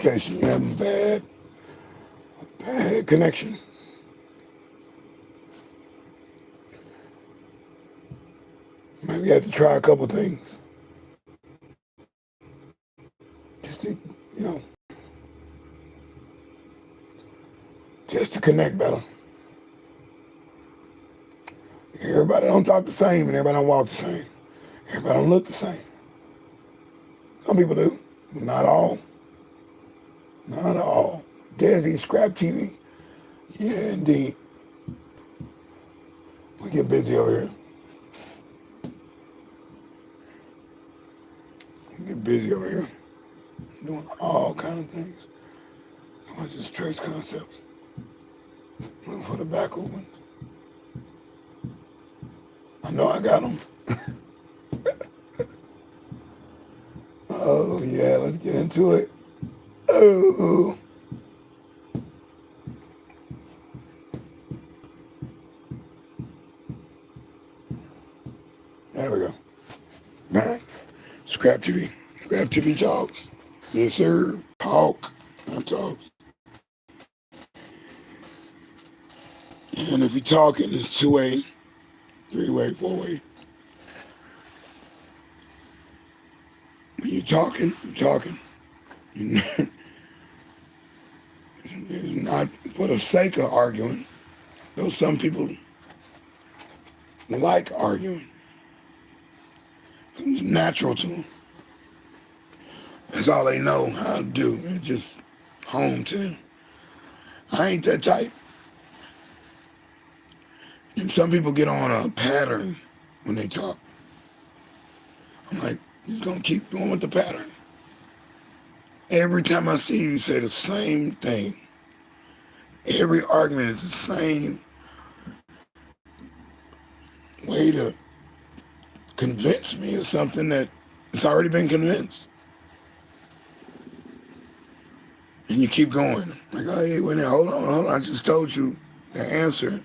communication. You have bad connection. Maybe you have to try a couple things. Just to, you know, just to connect better. Everybody don't talk the same and everybody don't walk the same. Everybody don't look the same. Some people do, but not all. Not all. deSz'e, ScrAp TV. Yeah, indeed. We get busy over here. We get busy over here. Doing all kind of things. I just trace concepts. Looking for the backward ones. I know I got them. Oh, yeah, let's get into it. Oh. There we go. Right. ScrAp TV. ScrAp TV talks. Yes, sir. Talk. Not talks. And if you're talking, it's two-way, three-way, four-way. When you're talking, you're talking. It's not for the sake of arguing, though some people like arguing. It's natural to them. That's all they know how to do. It's just home to them. I ain't that type. And some people get on a pattern when they talk. I'm like, you're going to keep going with the pattern. Every time I see you say the same thing. Every argument is the same way to convince me of something that it's already been convinced. And you keep going. Like, oh, hey, wait a minute, hold on. I just told you the answer.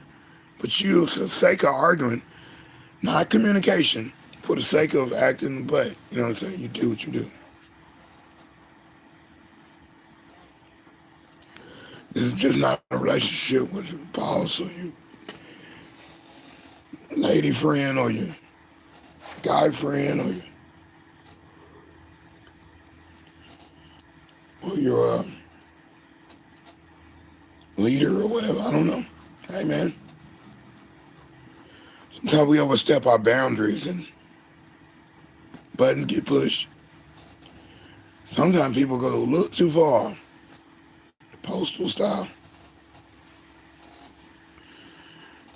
But you, for the sake of arguing, not communication, for the sake of acting the butt, you know what I'm saying? You do what you do. This is just not a relationship with your boss or your lady friend or your guy friend or your leader or whatever. I don't know. Hey, man. Sometimes we overstep our boundaries and buttons get pushed. Sometimes people go a little too far. Postal style.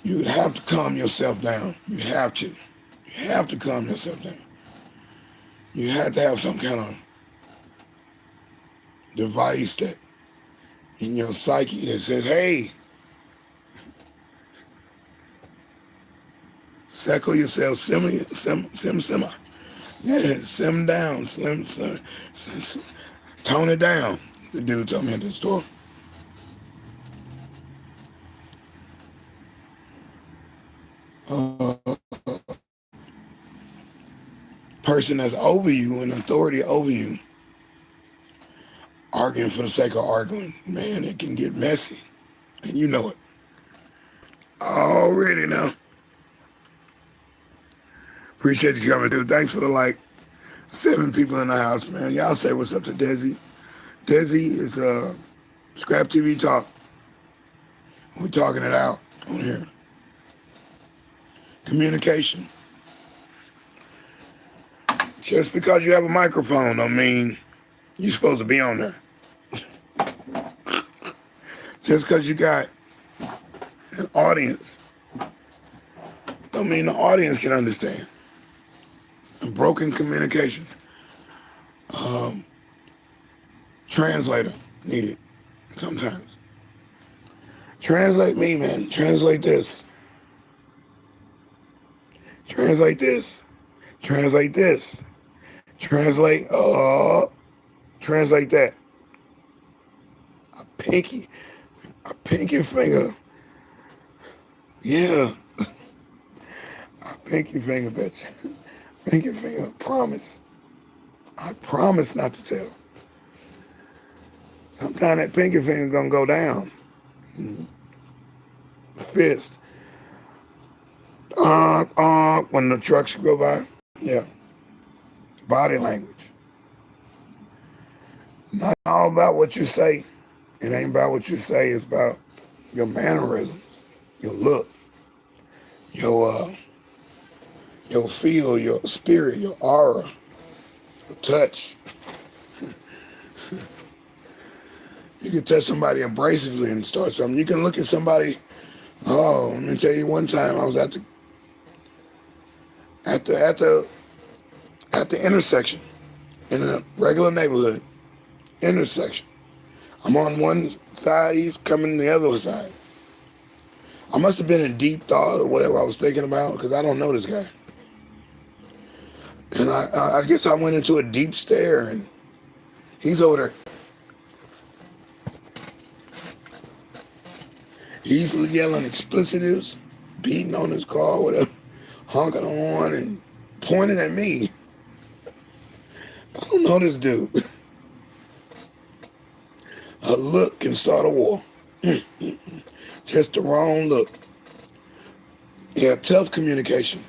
You would have to calm yourself down. You have to. You have to calm yourself down. You have to have some kind of device that in your psyche that says, hey, settle yourself, simmer. Yeah, sim down, slim, tone it down. The dude told me at the store. Person that's over you and authority over you, arguing for the sake of arguing, man, it can get messy. And you know it. Already now. Appreciate you coming, dude. Thanks for the like. 7 people in the house, man. Y'all say what's up to deSz'e. deSz'e is ScrAp TV Talk. We're talking it out on here. Communication. Just because you have a microphone don't mean you're supposed to be on there. Just because you got an audience don't mean the audience can understand. And broken communication. Translator needed sometimes. Translate me, man. Translate this. Translate this. Translate this. Translate that. A pinky finger. Yeah. A pinky finger, bitch. Pinky finger. Promise. I promise not to tell. Sometimes that pinky finger gonna go down. Fist. When the trucks go by. Yeah. Body language. Not all about what you say. It ain't about what you say. It's about your mannerisms, your look, your feel, your spirit, your aura, your touch. You can touch somebody abrasively and start something. You can look at somebody. Oh, let me tell you. One time I was at the intersection in a regular neighborhood intersection. I'm on one side. He's coming the other side. I must have been in deep thought or whatever I was thinking about because I don't know this guy. And I guess I went into a deep stare, and he's over there. He's yelling explicitives, beating on his car, whatever, honking on and pointing at me. I don't know this dude. A look can start a war. Just the wrong look. Yeah, tough communication.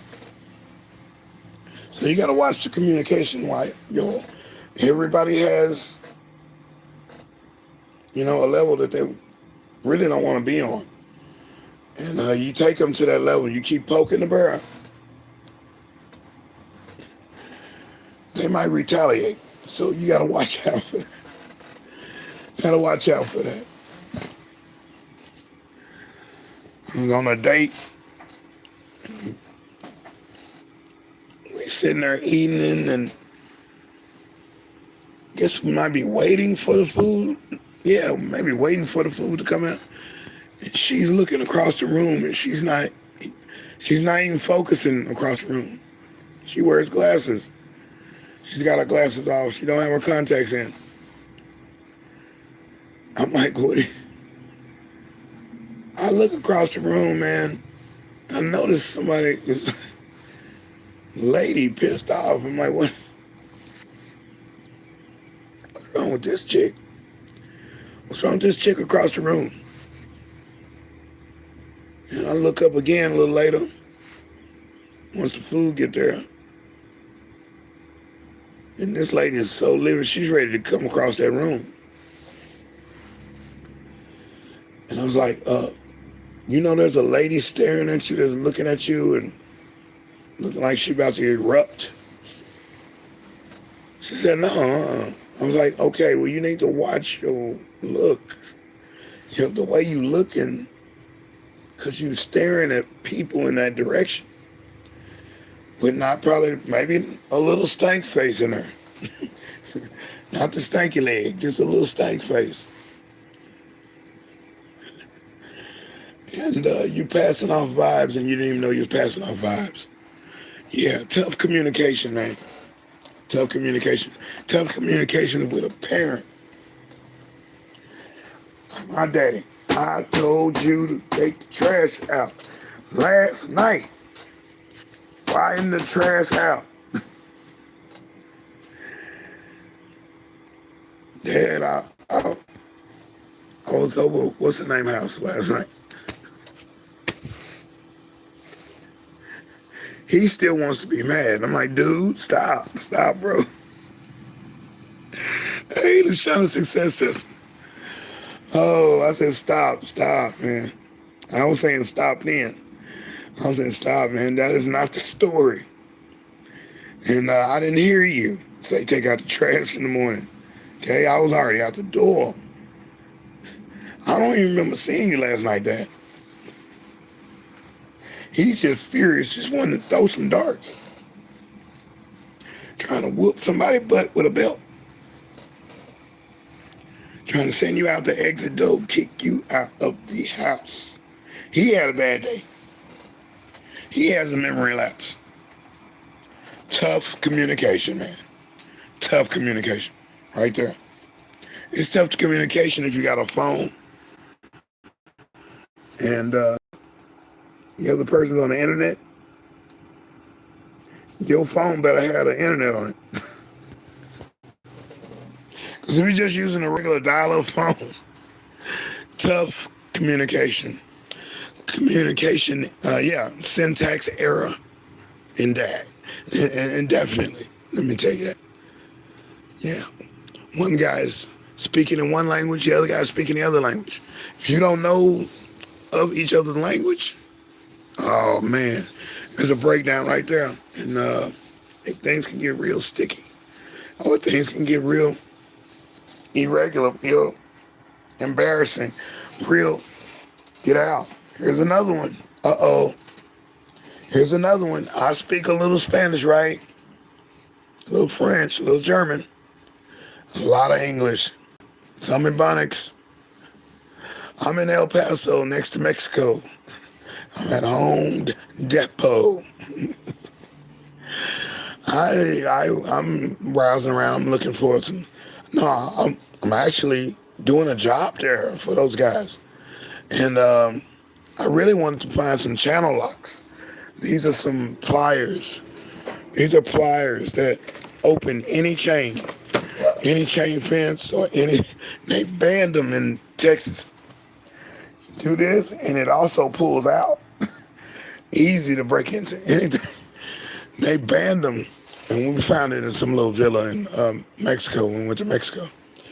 So you got to watch the communication, right? Everybody has, a level that they really don't want to be on. And you take them to that level, you keep poking the bear, they might retaliate. So you got to watch out for that. Got to watch out for that. I was on a date. We sitting there eating, and guess we might be waiting for the food. Yeah, maybe waiting for the food to come out. And she's looking across the room, and she's not even focusing across the room. She wears glasses. She's got her glasses off. She don't have her contacts in. I'm like, what? I look across the room, man. I notice somebody is lady pissed off. I'm like, what's wrong with this chick? What's wrong with this chick across the room? And I look up again a little later, once the food get there. And this lady is so livid, she's ready to come across that room. And I was like, there's a lady staring at you, that's looking at you and looking like she's about to erupt. She said, no. I was like, okay, well, you need to watch your look. The way you looking, because you're staring at people in that direction. With maybe a little stank face in her. Not the stanky leg, just a little stank face. And you passing off vibes, and you didn't even know you were passing off vibes. Yeah, tough communication, man. Tough communication. Tough communication with a parent. My daddy, I told you to take the trash out last night. Why isn't the trash out? Dad, I was over, what's the name house last night? He still wants to be mad. I'm like, dude, stop, bro. Hey, Luciano Success says, oh, I said, stop, man. I was saying stop then. I was saying, stop, man. That is not the story. And I didn't hear you say take out the trash in the morning. Okay, I was already out the door. I don't even remember seeing you last night, Dad. He's just furious, just wanting to throw some darts. Trying to whoop somebody's butt with a belt. Trying to send you out the exit door, kick you out of the house. He had a bad day. He has a memory lapse. Tough communication, man. Tough communication. Right there. It's tough communication if you got a phone and the other person's on the internet. Your phone better have the internet on it. Because if you're just using a regular dial-up phone, tough communication. Syntax error in that. And definitely, let me tell you that. Yeah. One guy's speaking in one language, the other guy's speaking the other language. If you don't know of each other's language, oh man, there's a breakdown right there. And things can get real sticky. Or things can get real irregular, real embarrassing, real get out. Here's another one. Uh-oh. Here's another one. I speak a little Spanish, right? A little French, a little German, a lot of English. Some Ebonics. I'm in El Paso, next to Mexico. I'm at Home Depot. I'm browsing around. I'm looking for some. No, I'm actually doing a job there for those guys, and I really wanted to find some channel locks. These are some pliers. These are pliers that open any chain fence or any. They banned them in Texas. Do this, and it also pulls out. Easy to break into anything. They banned them, and we found it in some little villa in Mexico when we went to Mexico.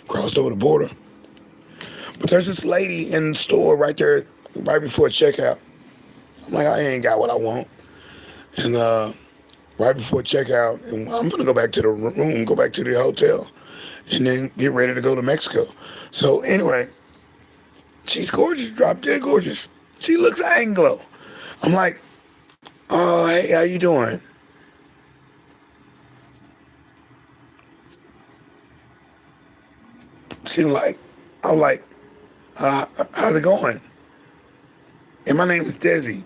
Crossed over the border. But there's this lady in the store right there, right before checkout. I'm like, I ain't got what I want. And right before checkout, and I'm going to go back to the room, go back to the hotel, and then get ready to go to Mexico. So anyway, she's gorgeous, drop dead gorgeous. She looks Anglo. I'm like, oh, hey, how you doing? She like, I was like, how's it going? And my name is DeSz'e.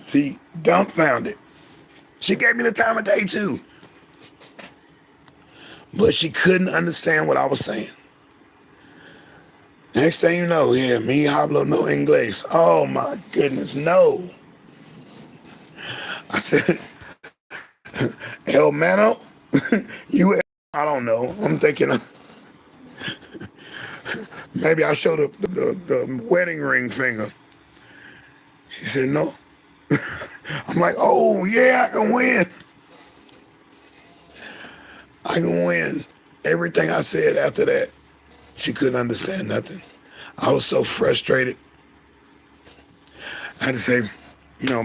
She dumbfounded. She gave me the time of day too. But she couldn't understand what I was saying. Next thing you know, yeah, me hablo no inglés. Oh my goodness, no. I said, El Mano, you, I don't know. I'm thinking maybe I showed the wedding ring finger. She said, no. I'm like, oh yeah, I can win. I can win. Everything I said after that, she couldn't understand nothing. I was so frustrated. I had to say,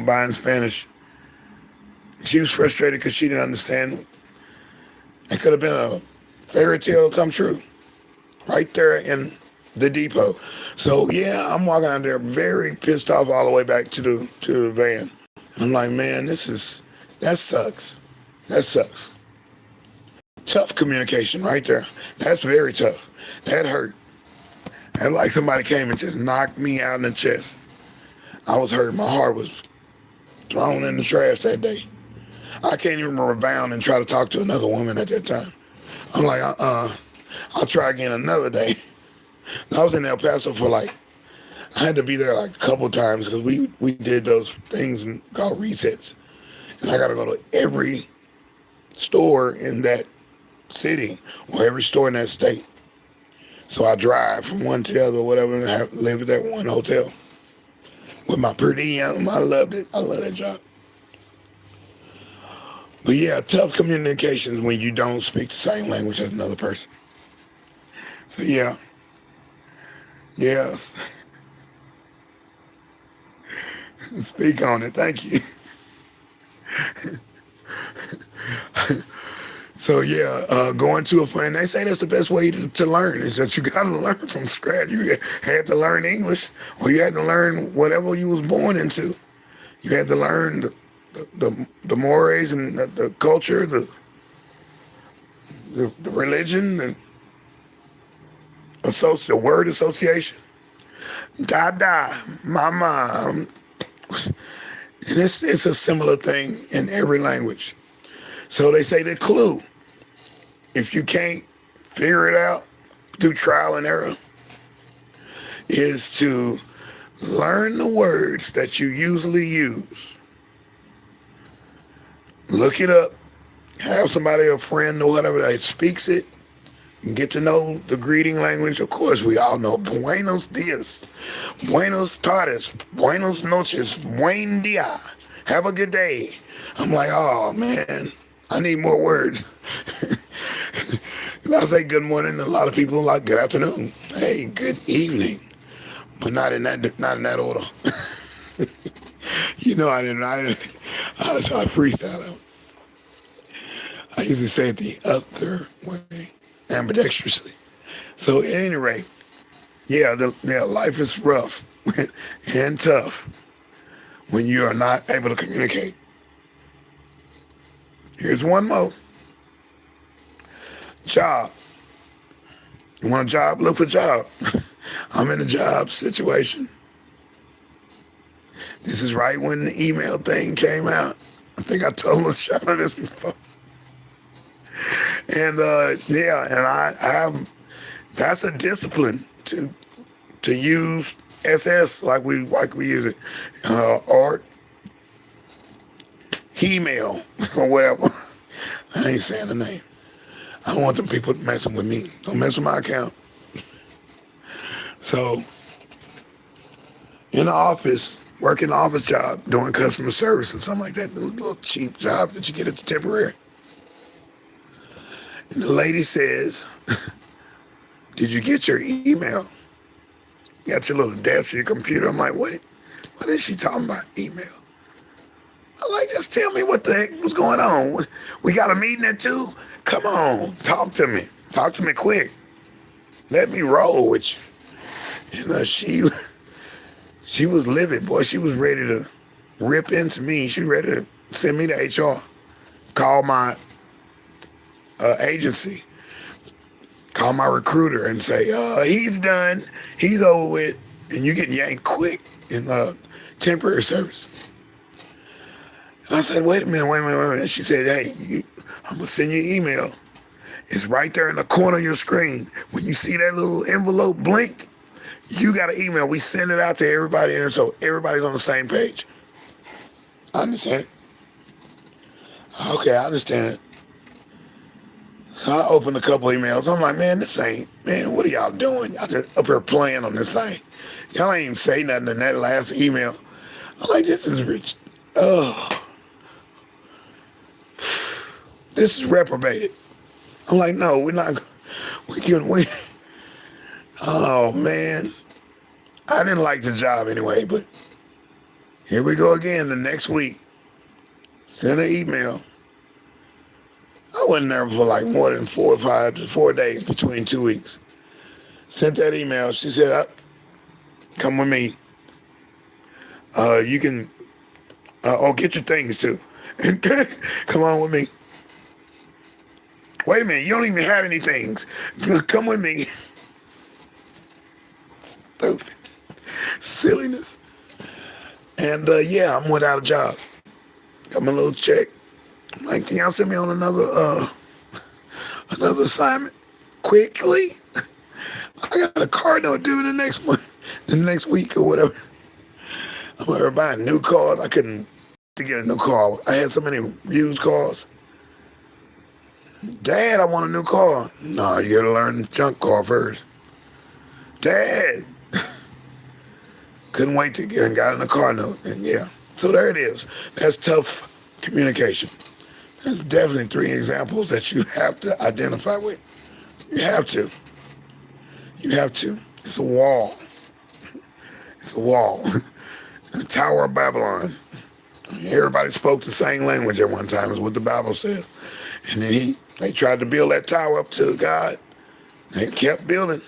bye in Spanish. She was frustrated because she didn't understand. It could have been a fairy tale come true right there in the depot. So yeah, I'm walking out there very pissed off all the way back to the van. I'm like, man, that sucks. That sucks. Tough communication right there. That's very tough. That hurt. And like somebody came and just knocked me out in the chest. I was hurt. My heart was thrown in the trash that day. I can't even rebound and try to talk to another woman at that time. I'm like, I'll try again another day. I was in El Paso for I had to be there a couple times because we did those things called resets. And I got to go to every store in that city or every store in that state. So I drive from one to the other or whatever and live at that one hotel. With my per diem, I loved it. I love that job. But yeah, tough communications when you don't speak the same language as another person. So yeah. Speak on it. Thank you. So yeah, going to a friend, they say that's the best way to learn is that you got to learn from scratch. You had to learn English, or you had to learn whatever you was born into. You had to learn the mores and the culture, the religion, the word association. Da, mama. And it's a similar thing in every language. So they say the clue, if you can't figure it out through trial and error, is to learn the words that you usually use. Look it up have somebody, a friend or whatever that speaks it, and get to know the greeting language. Of course, we all know Buenos dias, Buenos tardes, Buenos noches, Buen dia. Have a good day. I'm like, oh man, I need more words. I say good morning, a lot of people like good afternoon. Hey, good evening, but not in that order. You know, I freestyle out. I usually say it the other way, ambidextrously. So at any rate, yeah, life is rough and tough when you are not able to communicate. Here's one more. Job. You want a job? Look for a job. I'm in a job situation. This is right when the email thing came out. I think I told LaShawna this before. And I have, that's a discipline to use SS like we use it, or email or whatever. I ain't saying the name. I don't want them people messing with me. Don't mess with my account. So, in the office, working an office job, doing customer service and something like that, little cheap job that you get at the temporary. And the lady says, did you get your email? You got your little desk or your computer. I'm like, what is she talking about, email? I'm like, just tell me what the heck was going on. We got a meeting at 2? Come on, talk to me. Talk to me quick. Let me roll with you. And she was livid, boy. She was ready to rip into me. She was ready to send me to HR. Call my agency. Call my recruiter and say, he's done. He's over with. And you get yanked quick in temporary service. And I said, wait a minute. And she said, hey, I'm going to send you an email. It's right there in the corner of your screen. When you see that little envelope blink, you got an email. We send it out to everybody, and so everybody's on the same page. I understand it. Okay, I understand it. So I opened a couple emails. I'm like, man, what are y'all doing? Y'all just up here playing on this thing. Y'all ain't even say nothing in that last email. I'm like, this is rich. This is reprobated. I'm like, no, we're not. Oh, man. I didn't like the job anyway, but here we go again the next week. Send an email. I wasn't there for like more than 4 days between 2 weeks. Sent that email. She said, come with me. You can, get your things too. Come on with me. Wait a minute, you don't even have any things. Come with me. Stupid. Silliness. And I'm without a job. Got my little check. I'm like, can y'all send me on another assignment quickly? I got a car note due the next month, the next week or whatever. I'm gonna buy new cars. I couldn't get a new car. I had so many used cars. Dad, I want a new car. No, you gotta learn junk car first. Dad. Couldn't wait to get and got in a car note. And yeah, so there it is. That's tough communication. There's definitely 3 examples that you have to identify with. You have to. You have to. It's a wall. It's a wall. The Tower of Babylon. Everybody spoke the same language at one time, is what the Bible says. And then they tried to build that tower up to God. They kept building.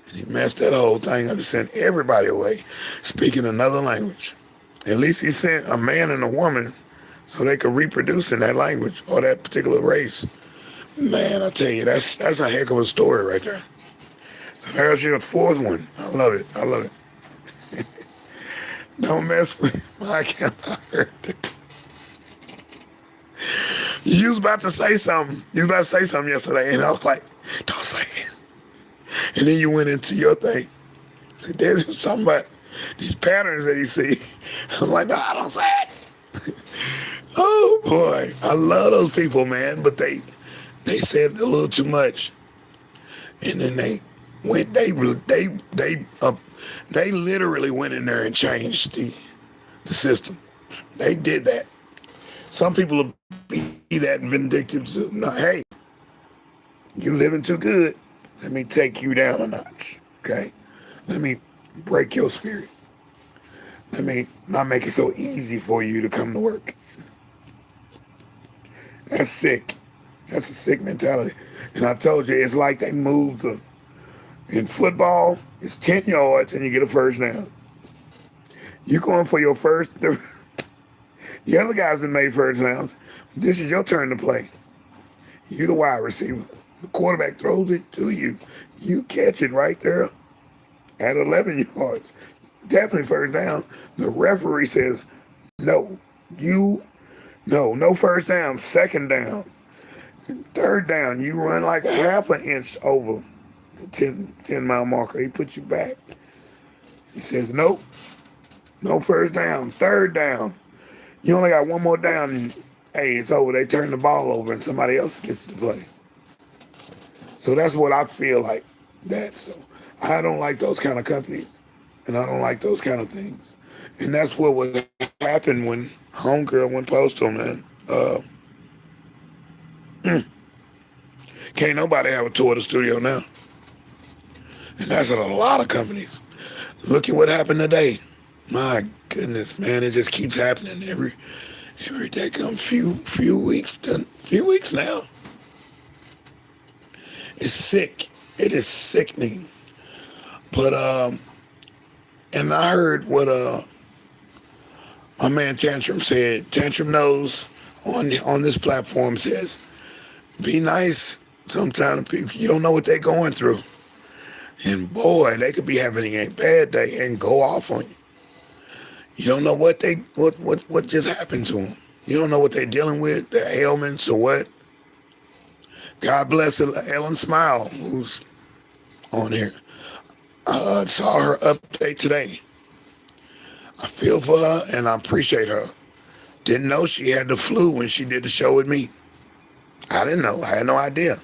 And he messed that whole thing up and sent everybody away speaking another language. At least he sent a man and a woman so they could reproduce in that language or that particular race. Man, I tell you, that's a heck of a story right there. So there's your 4th one. I love it. I love it. Don't mess with my account. I heard it. You was about to say something. You was about to say something yesterday, and I was like, don't say it. And then you went into your thing. See, there's something about these patterns that you see. I'm like, no, I don't say it. Oh boy, I love those people, man. But they said a little too much, and then they went. They literally went in there and changed the system. They did that. Some people will be that vindictive. No, hey, you living too good. Let me take you down a notch. Okay, let me break your spirit. Let me not make it so easy for you to come to work. That's sick. That's a sick mentality. And I told you, it's like they moved in football, it's 10 yards and you get a first down. You're going for your first. The other guys that made first downs, this is your turn to play. You the wide receiver. The quarterback throws it to you. You catch it right there at 11 yards. Definitely first down. The referee says, no, no first down, second down. Third down, you run like a half an inch over the 10-mile marker. He puts you back. He says, nope, no first down. Third down, you only got one more down, and hey, it's over. They turn the ball over, and somebody else gets to play. So that's what I feel like that. So I don't like those kind of companies, and I don't like those kind of things. And that's what would happen when Homegirl went postal, man. Can't nobody have a tour of the studio now. And that's at a lot of companies. Look at what happened today. My goodness, man, it just keeps happening every day. Come few weeks now. It's sick. It is sickening. But and I heard what my man Tantrum said. Tantrum knows on this platform says, be nice. Sometimes people, you don't know what they're going through. And boy, they could be having a bad day and go off on you. You don't know what just happened to them. You don't know what they're dealing with, their ailments or what. God bless Ellen Smile, who's on here. Saw her update today. I feel for her and I appreciate her. Didn't know she had the flu when she did the show with me. I didn't know. I had no idea.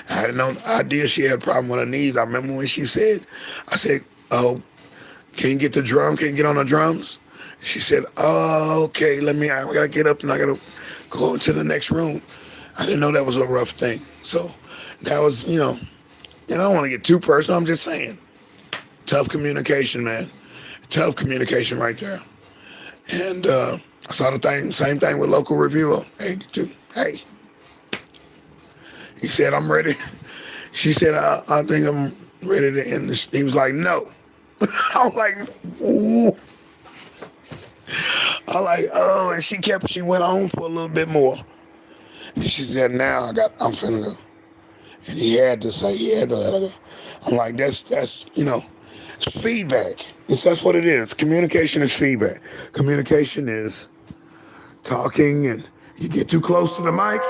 I had no idea she had a problem with her knees. I remember when she said, I said, oh, can you get the drum? Can you get on the drums? She said, oh, okay, I gotta get up and I gotta go into the next room. I didn't know that was a rough thing. So that was, I don't want to get too personal. I'm just saying, tough communication, man. Tough communication right there. And I saw the same thing with local reviewer. Hey. He said, I'm ready. She said, I think I'm ready to end this. He was like, no. I was like, ooh. I was like, oh, and she went on for a little bit more. And she said, now I'm finna go. And he had to let her go. I'm like, that's it's feedback. That's what it is. Communication is feedback. Communication is talking, and you get too close to the mic.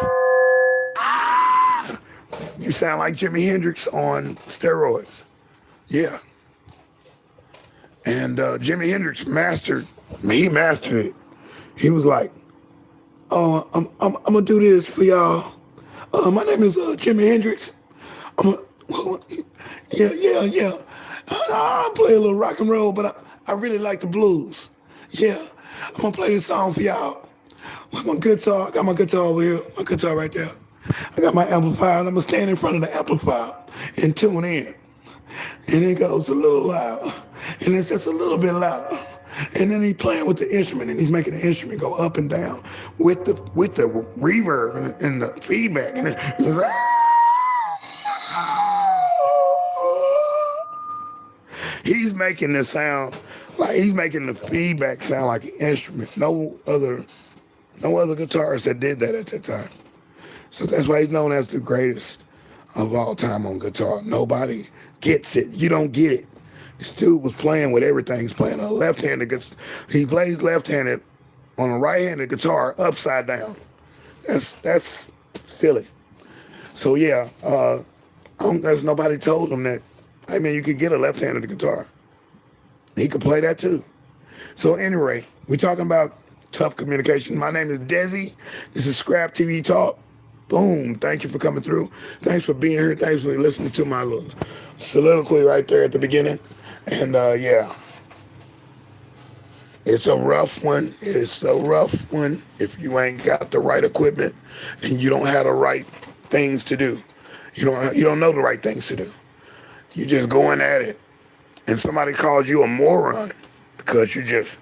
You sound like Jimi Hendrix on steroids. Yeah. And Jimi Hendrix mastered it. He was like, oh, I'm gonna do this for y'all. My name is Jimi Hendrix. Yeah. I play a little rock and roll, but I really like the blues. Yeah, I'm gonna play this song for y'all. With my guitar, I got my guitar over here, my guitar right there. I got my amplifier, and I'm gonna stand in front of the amplifier and tune in. And it goes a little loud, and it's just a little bit louder. And then he's playing with the instrument, and he's making the instrument go up and down with the reverb and the feedback. And it's just, he's making the sound like he's making the feedback sound like an instrument. No other guitarist that did that at that time. So that's why he's known as the greatest of all time on guitar. Nobody gets it. You don't get it. This dude was playing with everything. He's playing a left-handed guitar. He plays left-handed on a right-handed guitar upside down. That's silly. So yeah, there's nobody told him that. I mean, you could get a left-handed guitar. He could play that too. So anyway, we're talking about Tough communication. My name is deSz'e. This is ScrAp TV Talk. Boom. Thank you for coming through. Thanks for being here. Thanks for listening to my little soliloquy right there at the beginning. And yeah, it's a rough one. It's a rough one if you ain't got the right equipment and you don't have the right things to do. You don't know the right things to do. You just going at it, and somebody calls you a moron because you just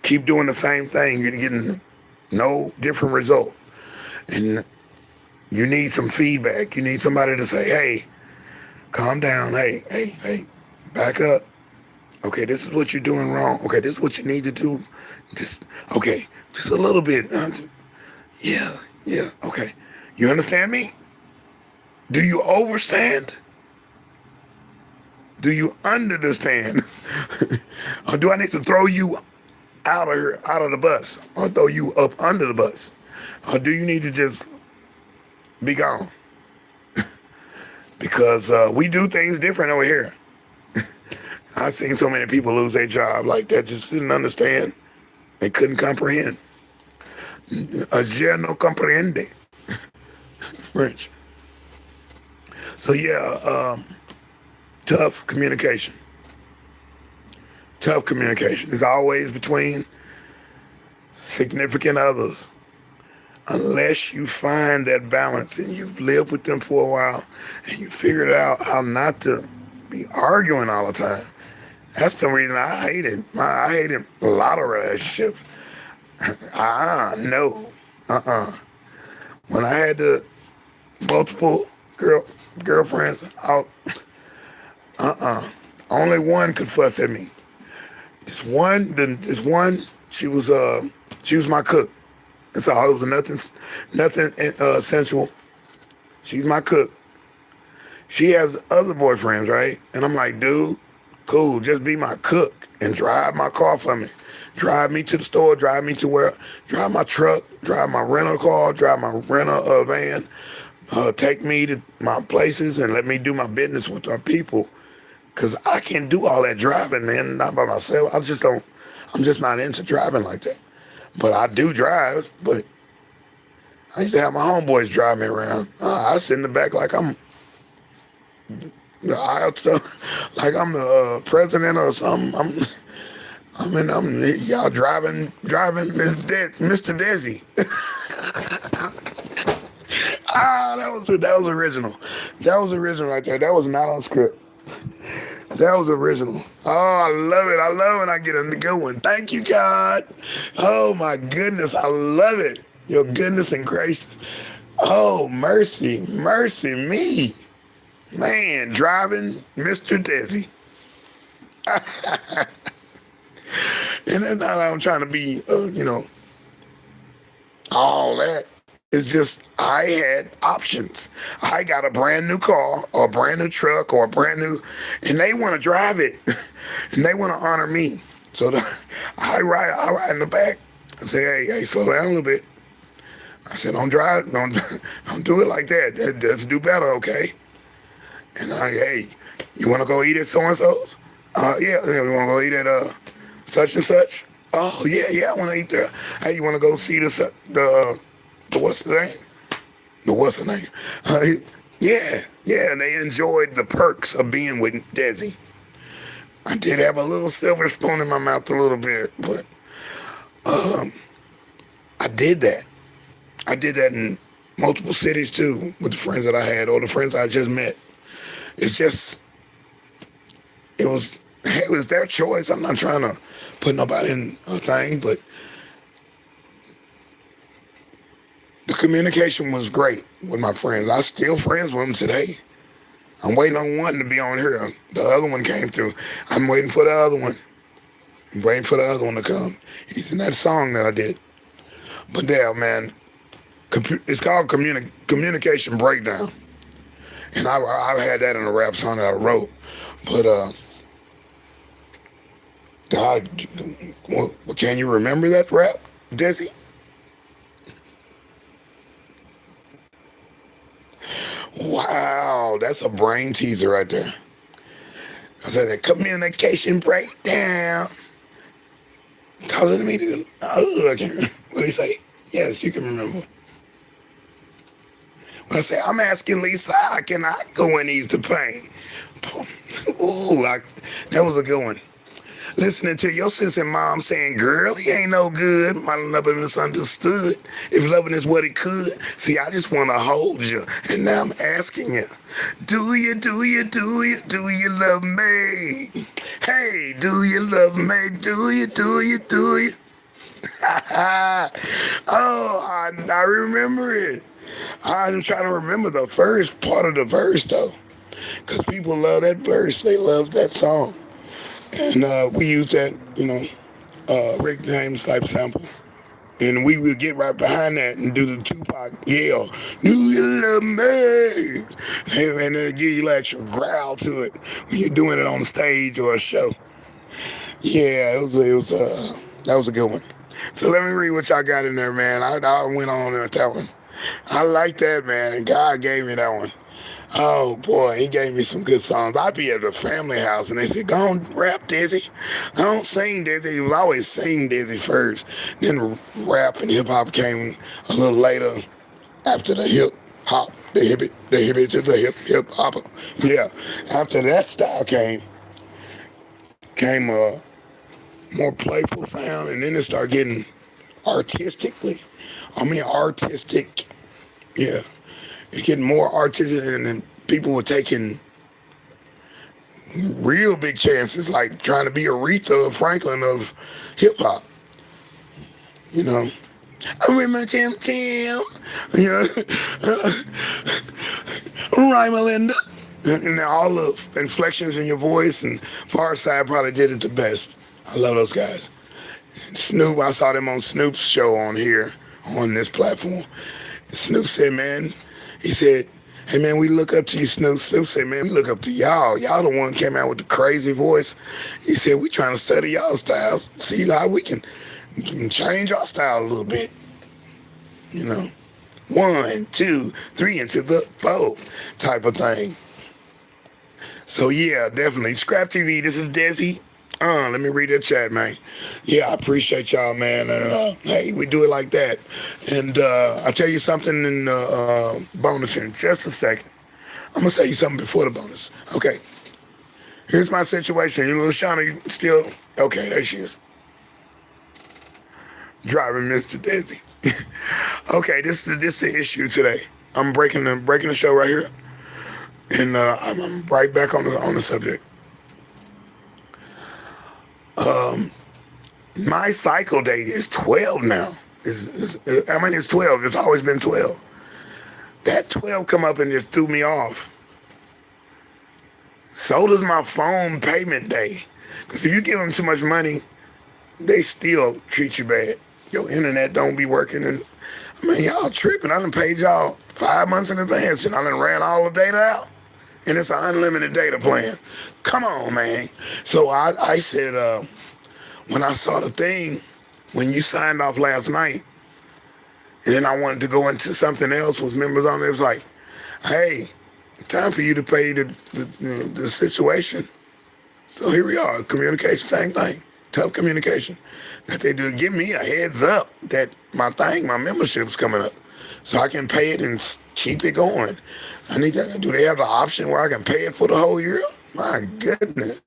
keep doing the same thing. You're getting no different result, and you need some feedback. You need somebody to say, "Hey, calm down. Hey, back up. Okay, this is what you're doing wrong. Okay, this is what you need to do. Just just a little bit. Yeah. Okay, you understand me? Do you overstand? Do you understand? Or do I need to throw you out of the bus, or throw you up under the bus? Or do you need to just be gone? Because we do things different over here. I've seen so many people lose their job like that, just didn't understand. They couldn't comprehend. Je no comprende. French. So yeah, tough communication. Tough communication is always between significant others. Unless you find that balance and you've lived with them for a while and you figured out how not to be arguing all the time. That's the reason I hate it. I hated a lot of relationships. No. When I had the multiple girlfriends out, only one could fuss at me. This one, she was my cook. That's all. It was nothing sensual. She's my cook. She has other boyfriends, right? And I'm like, dude, cool, just be my cook and drive my car for me. Drive me to the store, drive me to where, drive my truck, drive my rental car, drive my rental van, take me to my places and let me do my business with our people. Because I can't do all that driving, man, not by myself. I'm just not into driving like that. But I do drive, but I used to have my homeboys drive me around. I sit in the back like I'm the aisle stuff, like I'm the president or something. I'm y'all driving Mr. deSz'e. That was original. That was original right there. That was not on script. That was original. Oh, I love it. I love when I get a good one. Thank you, God. Oh my goodness, I love it. Your goodness and grace. Oh, mercy me. Man, driving Mr. deSz'e. And it's not like I'm trying to be, all that. It's just I had options. I got a brand new car or a brand new truck or a brand new, and they want to drive it, and they want to honor me. So I ride in the back. I say, hey, slow down a little bit. I said, don't do it like that. Let's do better, okay? And hey, you want to go eat at so-and-so's? Yeah, you want to go eat at such and such? Oh, yeah, I want to eat there. Hey, you want to go see the what's the name? The what's the name? Yeah, and they enjoyed the perks of being with deSz'e. I did have a little silver spoon in my mouth a little bit, but I did that. I did that in multiple cities too with the friends that I had or the friends I just met. It was their choice. I'm not trying to put nobody in a thing, but the communication was great with my friends. I still friends with them today. I'm waiting on one to be on here. The other one came through. I'm waiting for the other one. I'm waiting for the other one to come. He's in that song that I did. But yeah, man, it's called Communication Breakdown. And I've had that in a rap song that I wrote. But God, can you remember that rap, deSz'e? Wow, that's a brain teaser right there. I said a communication breakdown. Causing me to, I can't remember what they say. Yes, you can remember. When I say, I'm asking Lisa, how can I go and ease the pain? Ooh, that was a good one. Listening to your sis and mom saying, girl, he ain't no good. My love is misunderstood. If loving is what it could. See, I just want to hold you. And now I'm asking you, do you love me? Hey, do you love me? Do you? I remember it. I'm trying to remember the first part of the verse, though. Because people love that verse. They love that song. And we use that, Rick James type sample. And we will get right behind that and do the Tupac yell, do you love me? And then give you an extra growl to it when you're doing it on stage or a show. Yeah, that was a good one. So let me read what y'all got in there, man. I went on with that one. I like that, man. God gave me that one. Oh boy, he gave me some good songs. I'd be at the family house and they said, go on, rap Dizzy. Go on, sing Dizzy. He was always sing Dizzy first. Then rap and hip hop came a little later after the hip hop, the hip to the hip hop. Yeah. After that style came a more playful sound, and then it started getting artistic. Yeah. It's getting more artistic, and then people were taking real big chances, like trying to be Aretha Franklin of hip hop. You know, I remember Tim, you know, right, Melinda, and all the inflections in your voice. And Far Side probably did it the best. I love those guys. Snoop, I saw them on Snoop's show on here on this platform. Snoop said, man, he said, hey man, we look up to you, Snoop. Snoop said, man, we look up to y'all. Y'all the one came out with the crazy voice. He said, we trying to study y'all styles, see how we can change our style a little bit. You know, 1, 2, 3 into the 4 type of thing. So yeah, definitely. ScrAp TV, this is DeSz'e. Let me read that chat, man. Yeah, I appreciate y'all, man. Hey, we do it like that. And I'll tell you something in the bonus in just a second. I'm going to tell you something before the bonus. Okay. Here's my situation. You little Shauna, you still... Okay, there she is. Driving Mr. Dizzy. Okay, this is the issue today. I'm breaking the show right here. And I'm right back on the subject. My cycle date is 12 now. It's 12. It's always been 12. That 12 come up and just threw me off. So does my phone payment day. Because if you give them too much money, they still treat you bad. Your internet don't be working. And I mean, y'all tripping. I done paid y'all 5 months in advance and I done ran all the data out. And it's an unlimited data plan. Come on, man. So I said, when I saw the thing, when you signed off last night, and then I wanted to go into something else with members on it, it was like, hey, time for you to pay the situation. So here we are, communication, same thing, tough communication. That they do, give me a heads up that my membership's coming up, so I can pay it and keep it going. I need that. Do they have the option where I can pay it for the whole year? My goodness.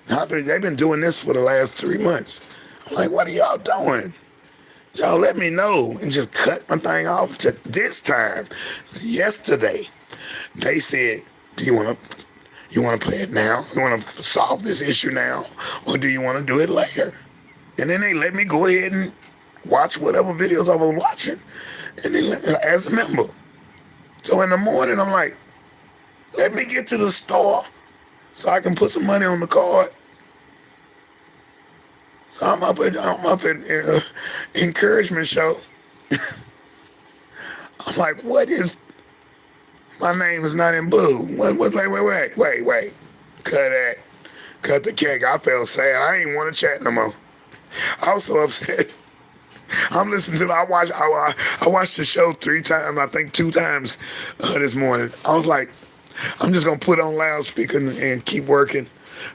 They've been doing this for the last 3 months. I'm like, what are y'all doing? Y'all let me know and just cut my thing off to this time. Yesterday, they said, do you want to play it now? You want to solve this issue now? Or do you want to do it later? And then they let me go ahead and watch whatever videos I was watching. And as a member. So in the morning, I'm like, let me get to the store so I can put some money on the card. So I'm up at encouragement show. I'm like, what is, my name is not in blue. Wait. Cut that. Cut the cake. I felt sad. I didn't want to chat no more. I was so upset. I'm listening to it. I watched the show 3 times, I think 2 times this morning. I was like, I'm just going to put on loudspeaker and keep working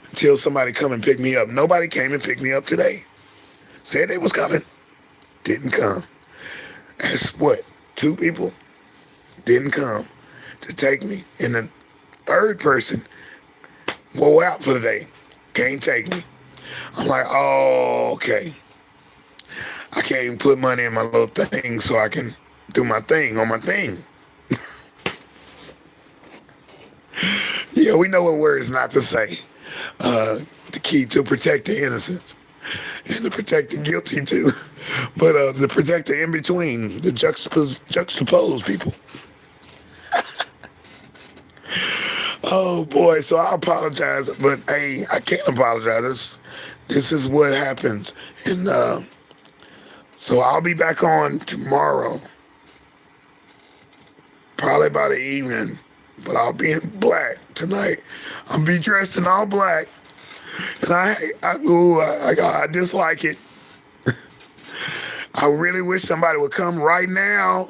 until somebody come and pick me up. Nobody came and picked me up today. Said they was coming. Didn't come. That's what? 2 people didn't come to take me. And the third person wore out for the day. Can't take me. I'm like, oh, okay. I can't even put money in my little thing so I can do my thing on my thing. Yeah, we know what words not to say. The key to protect the innocent and to protect the guilty too. But to protect the in-between, the juxtaposed people. Oh boy, so I apologize, but hey, I can't apologize. This is what happens. And so I'll be back on tomorrow, probably by the evening, but I'll be in black tonight. I'll be dressed in all black, and I dislike it. I really wish somebody would come right now,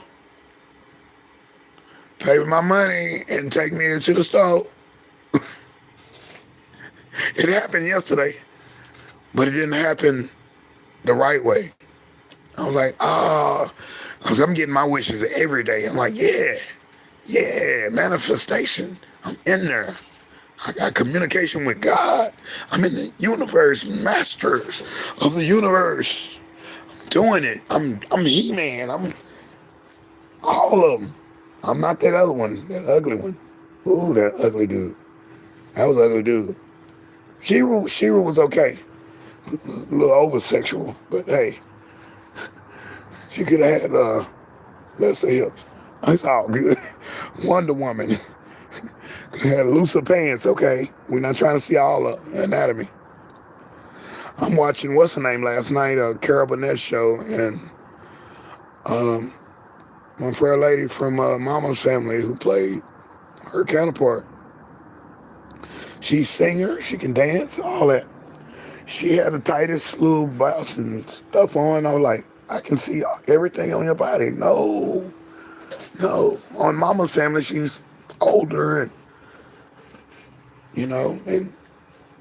pay me my money, and take me into the store. It happened yesterday, but it didn't happen the right way. I was like, I'm getting my wishes every day. I'm like, yeah, manifestation. I'm in there. I got communication with God. I'm in the universe, masters of the universe. I'm doing it. I'm He-Man. I'm all of them. I'm not that other one, that ugly one. Ooh, that ugly dude. That was an ugly dude. Shira was okay. A little over-sexual, but hey, she could have had lesser hips. It's all good. Wonder Woman could have had looser pants, okay? We're not trying to see all the anatomy. I'm watching, what's her name, last night, Carol Burnett's show, and my fair lady from Mama's Family who played her counterpart. She's a singer, she can dance, all that. She had the tightest little blouse and stuff on. I was like, I can see everything on your body. No. On Mama's Family, she's older and, and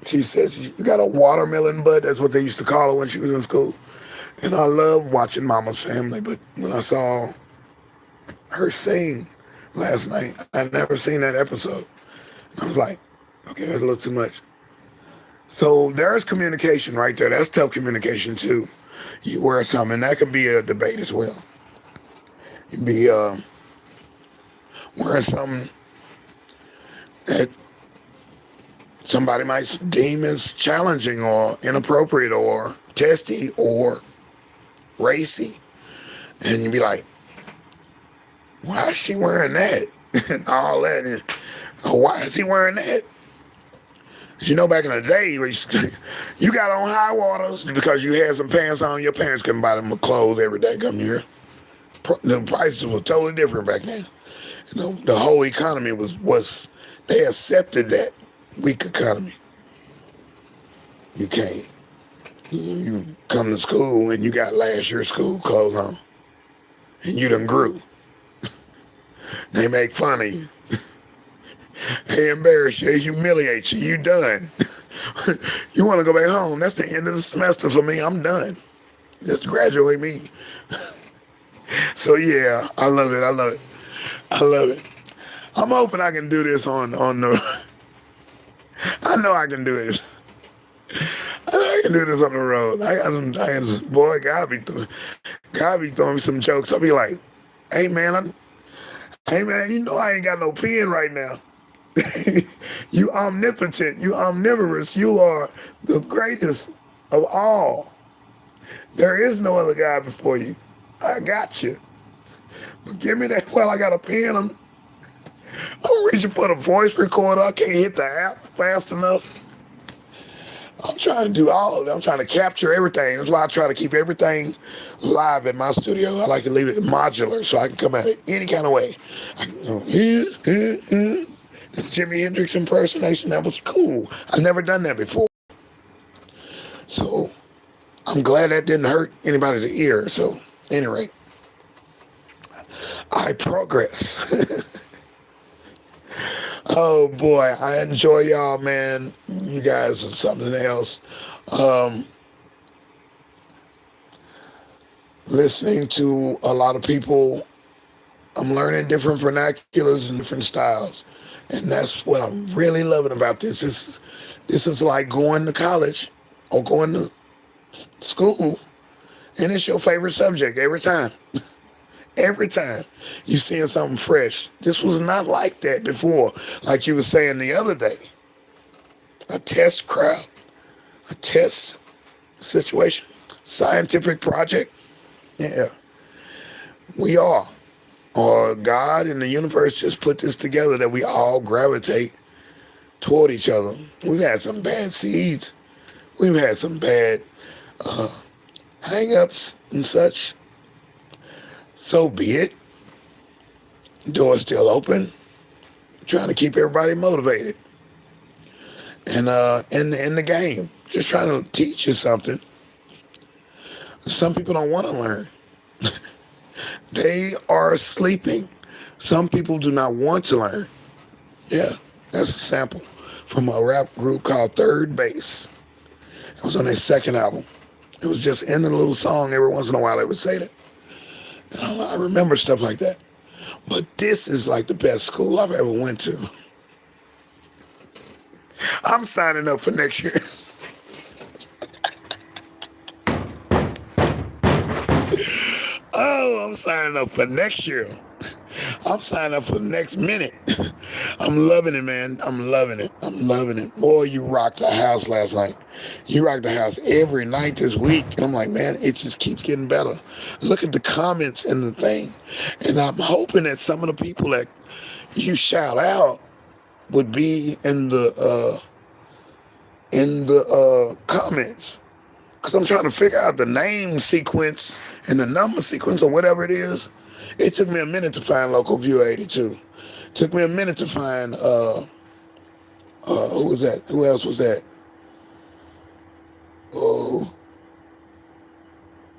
she said, you got a watermelon butt. That's what they used to call her when she was in school. And I love watching Mama's Family, but when I saw her sing last night, I'd never seen that episode. And I was like, okay, that's a little too much. So there's communication right there. That's tough communication too. You wear something, and that could be a debate as well. You'd be wearing something that somebody might deem as challenging or inappropriate or testy or racy. And you'd be like, why is she wearing that? And all that. And, why is he wearing that? Back in the day, you got on high waters because you had some pants on. Your parents couldn't buy them clothes every day come here. The prices were totally different back then. The whole economy was they accepted that weak economy. You can't. You come to school and you got last year's school clothes on. And you done grew. They make fun of you. They embarrass you, they humiliate you, you done. You want to go back home, that's the end of the semester for me, I'm done. Just graduate me. So yeah, I love it. I'm hoping I can do this on the, I know I can do this. I can do this on the road. Boy, God be throwing me some jokes. I'll be like, hey man, I ain't got no pen right now. You omnipotent, you omnivorous, you are the greatest of all. There is no other God before you. I got you. But give me that, I got a pen. I'm reaching for the voice recorder. I can't hit the app fast enough. I'm trying to do all of it. I'm trying to capture everything. That's why I try to keep everything live in my studio. I like to leave it modular so I can come at it any kind of way. The Jimi Hendrix impersonation, that was cool. I've never done that before. So I'm glad that didn't hurt anybody's ear. So at any rate, I progress. Oh boy, I enjoy y'all, man. You guys are something else. listening to a lot of people. I'm learning different vernaculars and different styles. And that's what I'm really loving about this. This is like going to college or going to school, and it's your favorite subject every time. Every time you seeing something fresh. This was not like that before. Like you were saying the other day, a test crowd, a test situation, scientific project. Yeah, we are. Or God and the universe just put this together that we all gravitate toward each other. We've had some bad seeds. We've had some bad hang-ups and such. So be it. Door's still open. Trying to keep everybody motivated. And in the game, just trying to teach you something. Some people don't want to learn. They are sleeping. Some people do not want to learn. Yeah, that's a sample from a rap group called Third Base. It was on their second album. It was just in a little song. Every once in a while they would say that. And I remember stuff like that. But this is like the best school I've ever went to. I'm signing up for next year. Oh, I'm signing up for next year. I'm signing up for the next minute. I'm loving it, man. I'm loving it. I'm loving it. Boy, you rocked the house last night. You rocked the house every night this week. And I'm like, man, it just keeps getting better. Look at the comments and the thing. And I'm hoping that some of the people that you shout out would be in the comments. Because I'm trying to figure out the name sequence and the number sequence or whatever it is. It took me a minute to find Local View 82. Took me a minute to find, who was that? Who else was that? Oh,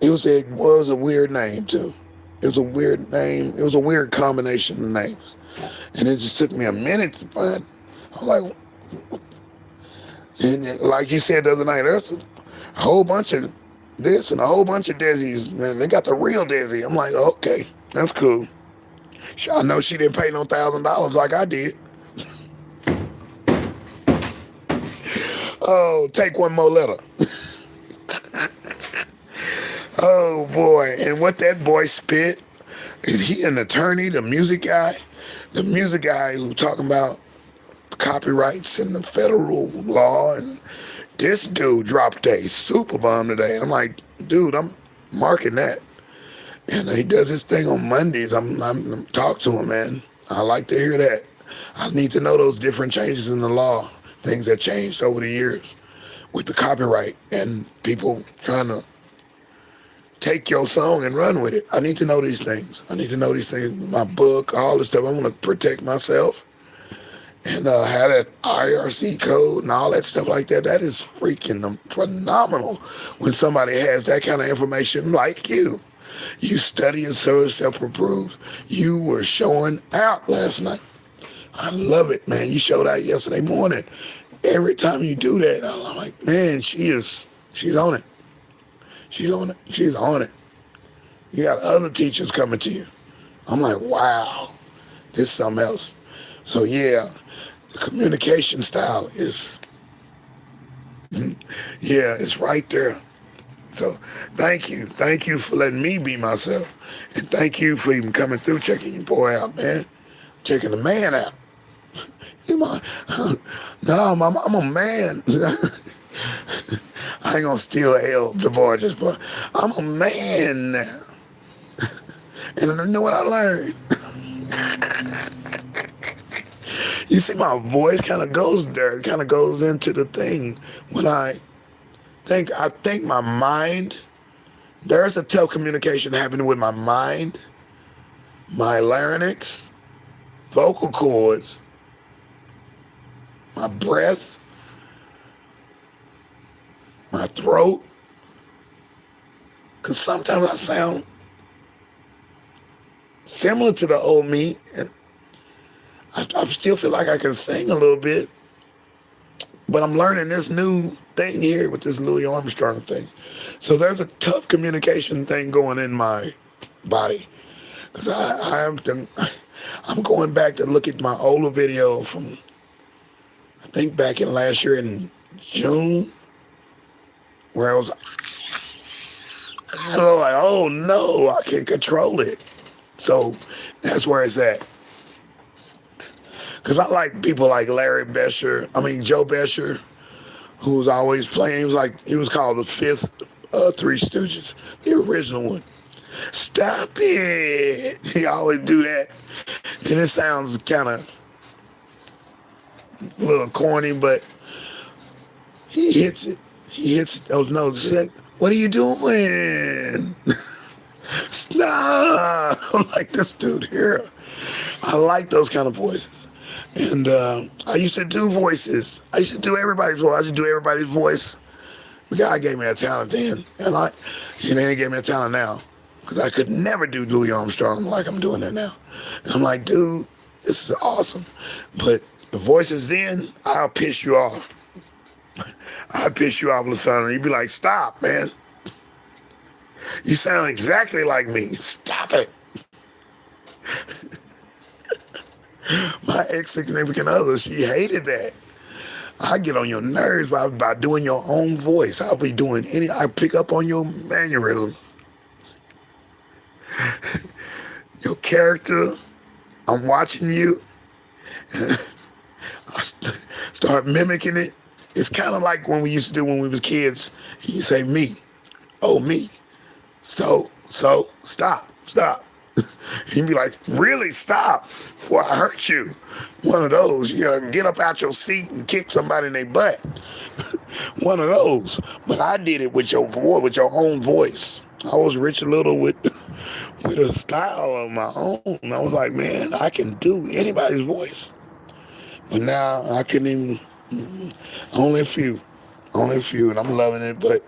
it was a weird name too. It was a weird name. It was a weird combination of names. And it just took me a minute to find. I'm like, and like you said the other night, there's a whole bunch of this and a whole bunch of deSz'es. Man, they got the real deSz'e. I'm like, okay, that's cool. I know she didn't pay no $1,000 like I did. Oh, take one more letter. Oh boy, and what that boy spit, is he an attorney, the music guy? The music guy who talking about copyrights and the federal law, and this dude dropped a super bomb today. And I'm like, dude, I'm marking that. And he does his thing on Mondays. I'm talk to him, man. I like to hear that. I need to know those different changes in the law, things that changed over the years with the copyright and people trying to take your song and run with it. I need to know these things. I need to know these things. My book, all this stuff. I want to protect myself and have that IRC code and all that stuff like that. That is freaking phenomenal when somebody has that kind of information like you. You study and so self-approved. You were showing out last night. I love it, man. You showed out yesterday morning. Every time you do that, I'm like, man, she's on it. She's on it. She's on it. You got other teachers coming to you. I'm like, wow, this is something else. So yeah, the communication style is, yeah, it's right there. So thank you. Thank you for letting me be myself. And thank you for even coming through, checking your boy out, man. Checking the man out. No, I'm a man. I ain't gonna steal L DeBarges, but I'm a man now. And I know what I learned. You see, my voice kind of goes there. It kind of goes into the thing when I think my mind, there's a telecommunication happening with my mind, my larynx, vocal cords, my breath, my throat. Because sometimes I sound similar to the old me, and I still feel like I can sing a little bit, But I'm learning this new thing here with this Louis Armstrong thing. So there's a tough communication thing going in my body. Because I'm going back to look at my older video from, I think back in last year in June, where I was like, oh no, I can't control it. So that's where it's at. Because I like people like Joe Besher, who was always playing. He was called the fifth Three Stooges, the original one. Stop it. He always do that. And it sounds kind of a little corny, but he hits it. He hits those notes. He's like, what are you doing? Stop. I'm like this dude here. I like those kind of voices. And I used to do voices. I used to do everybody's voice. I used to do everybody's voice. The guy gave me a talent then. And he gave me a talent now. Because I could never do Louis Armstrong like I'm doing it now. And I'm like, dude, this is awesome. But the voices then, I'll piss you off. I'll piss you off, Lasana. You'd be like, stop, man. You sound exactly like me. Stop it. My ex-significant other, she hated that. I get on your nerves by doing your own voice. I'll be doing I pick up on your mannerisms. Your character, I'm watching you. I start mimicking it. It's kind of like when we used to do when we was kids. You say me. Oh, me. So, stop. He'd be like, really, stop, before I hurt you. One of those, get up out your seat and kick somebody in their butt. One of those. But I did it with your own voice. I was Rich Little with a style of my own. I was like, man, I can do anybody's voice. But now I couldn't even, only a few, and I'm loving it. But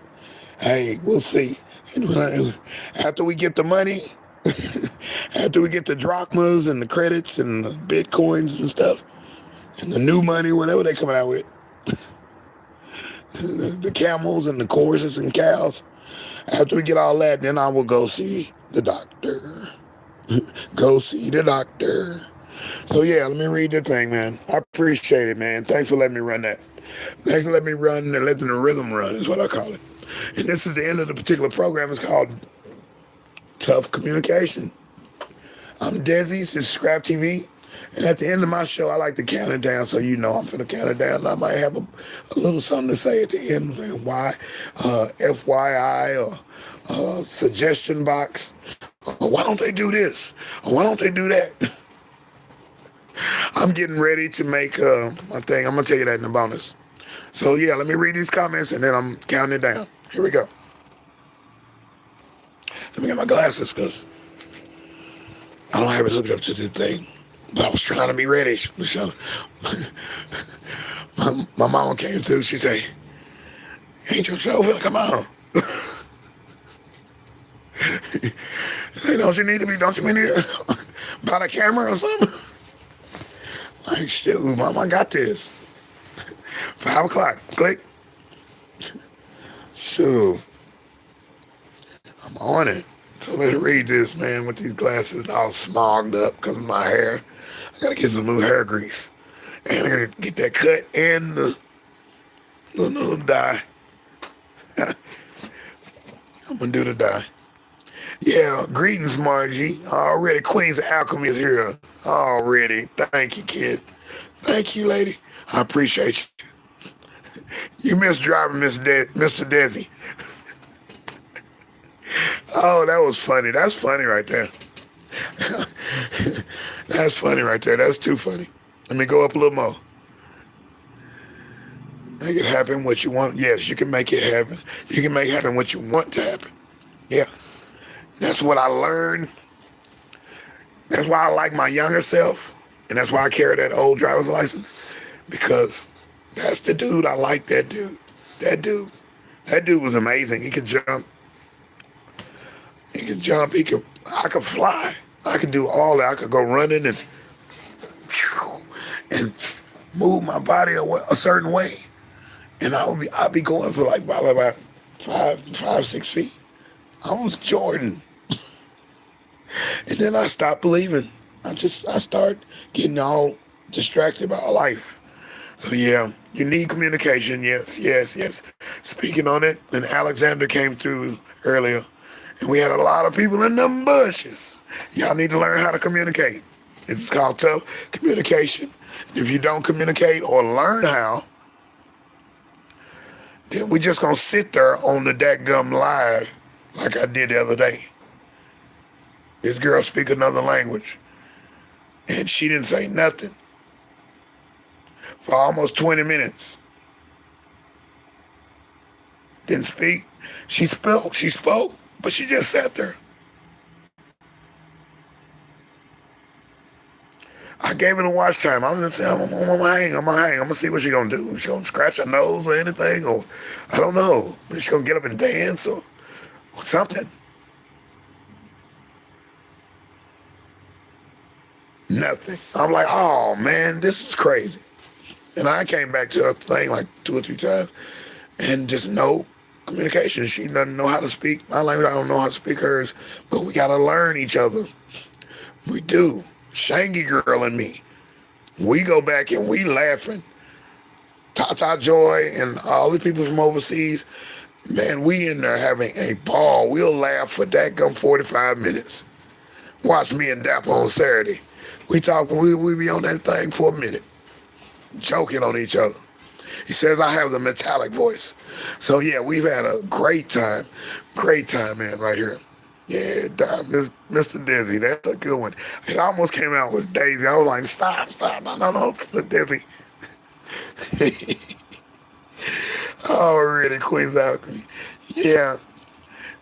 hey, we'll see. And after we get the money, after we get the drachmas and the credits and the bitcoins and stuff, and the new money, whatever they coming out with, the camels and the horses and cows, after we get all that, then I will go see the doctor. Go see the doctor. So yeah, let me read the thing, man. I appreciate it, man. Thanks for letting me run that. Thanks for letting me run and letting the rhythm run is what I call it. And this is the end of the particular program. It's called Tough Communication. I'm deSz'e. This is ScrAp TV. And at the end of my show, I like to count it down so you know I'm going to count it down. I might have a little something to say at the end, why, FYI, or suggestion box. Or why don't they do this? Or why don't they do that? I'm getting ready to make my thing. I'm going to tell you that in the bonus. So, yeah, let me read these comments, and then I'm counting it down. Here we go. Let me get my glasses, because I don't have it hooked up to this thing. But I was trying to be ready. My mama came through. She said, ain't your show finna come on? Hey, don't you need to buy the camera or something? Like, shoot, mom, I got this. 5 o'clock, click. Shoot. I'm on it. So let's read this, man, with these glasses all smogged up because of my hair. I gotta get some new hair grease. And I gotta get that cut and the little dye. I'm gonna do the dye. Yeah, greetings, Margie. Already, Queen's Alchemy is here. Already. Thank you, kid. Thank you, lady. I appreciate you. You missed driving Mr. deSz'e. Oh, that was funny. That's funny right there. That's funny right there. That's too funny. Let me go up a little more. Make it happen what you want. Yes, you can make it happen. You can make happen what you want to happen. Yeah. That's what I learned. That's why I like my younger self. And that's why I carry that old driver's license. Because that's the dude. I like that dude. That dude was amazing. He could jump. I could fly. I could do all that. I could go running and move my body a certain way. And I'd be going for like probably about 6 feet. I was Jordan. And then I stopped believing. I start getting all distracted by life. So yeah, you need communication. Yes, yes, yes. Speaking on it, and Alexander came through earlier, and we had a lot of people in them bushes. Y'all need to learn how to communicate. It's called tough communication. If you don't communicate or learn how, then we just gonna sit there on the dadgum live like I did the other day. This girl speak another language, and she didn't say nothing for almost 20 minutes. Didn't speak. She spoke, but she just sat there. I gave her the watch time. I'm just saying, I'm gonna hang. I'm gonna see what she gonna do. She gonna scratch her nose or anything, or I don't know. She gonna get up and dance or something. Nothing. I'm like, oh man, this is crazy. And I came back to her thing like 2 or 3 times, and just no communication. She doesn't know how to speak my language. I don't know how to speak hers, but we gotta learn each other. We do. Shangy girl and me, we go back and we laughing. Tata Joy and all the people from overseas, man, we in there having a ball. We'll laugh for that gum 45 minutes. Watch me and Dapper on Saturday. We talk, we be on that thing for a minute, joking on each other. He says I have the metallic voice. So yeah, we've had a great time, man, right here. Yeah, Mr. Dizzy, that's a good one. It almost came out with Daisy. I was like, stop, no, put Dizzy. Already, Queen's Alchemy. Yeah.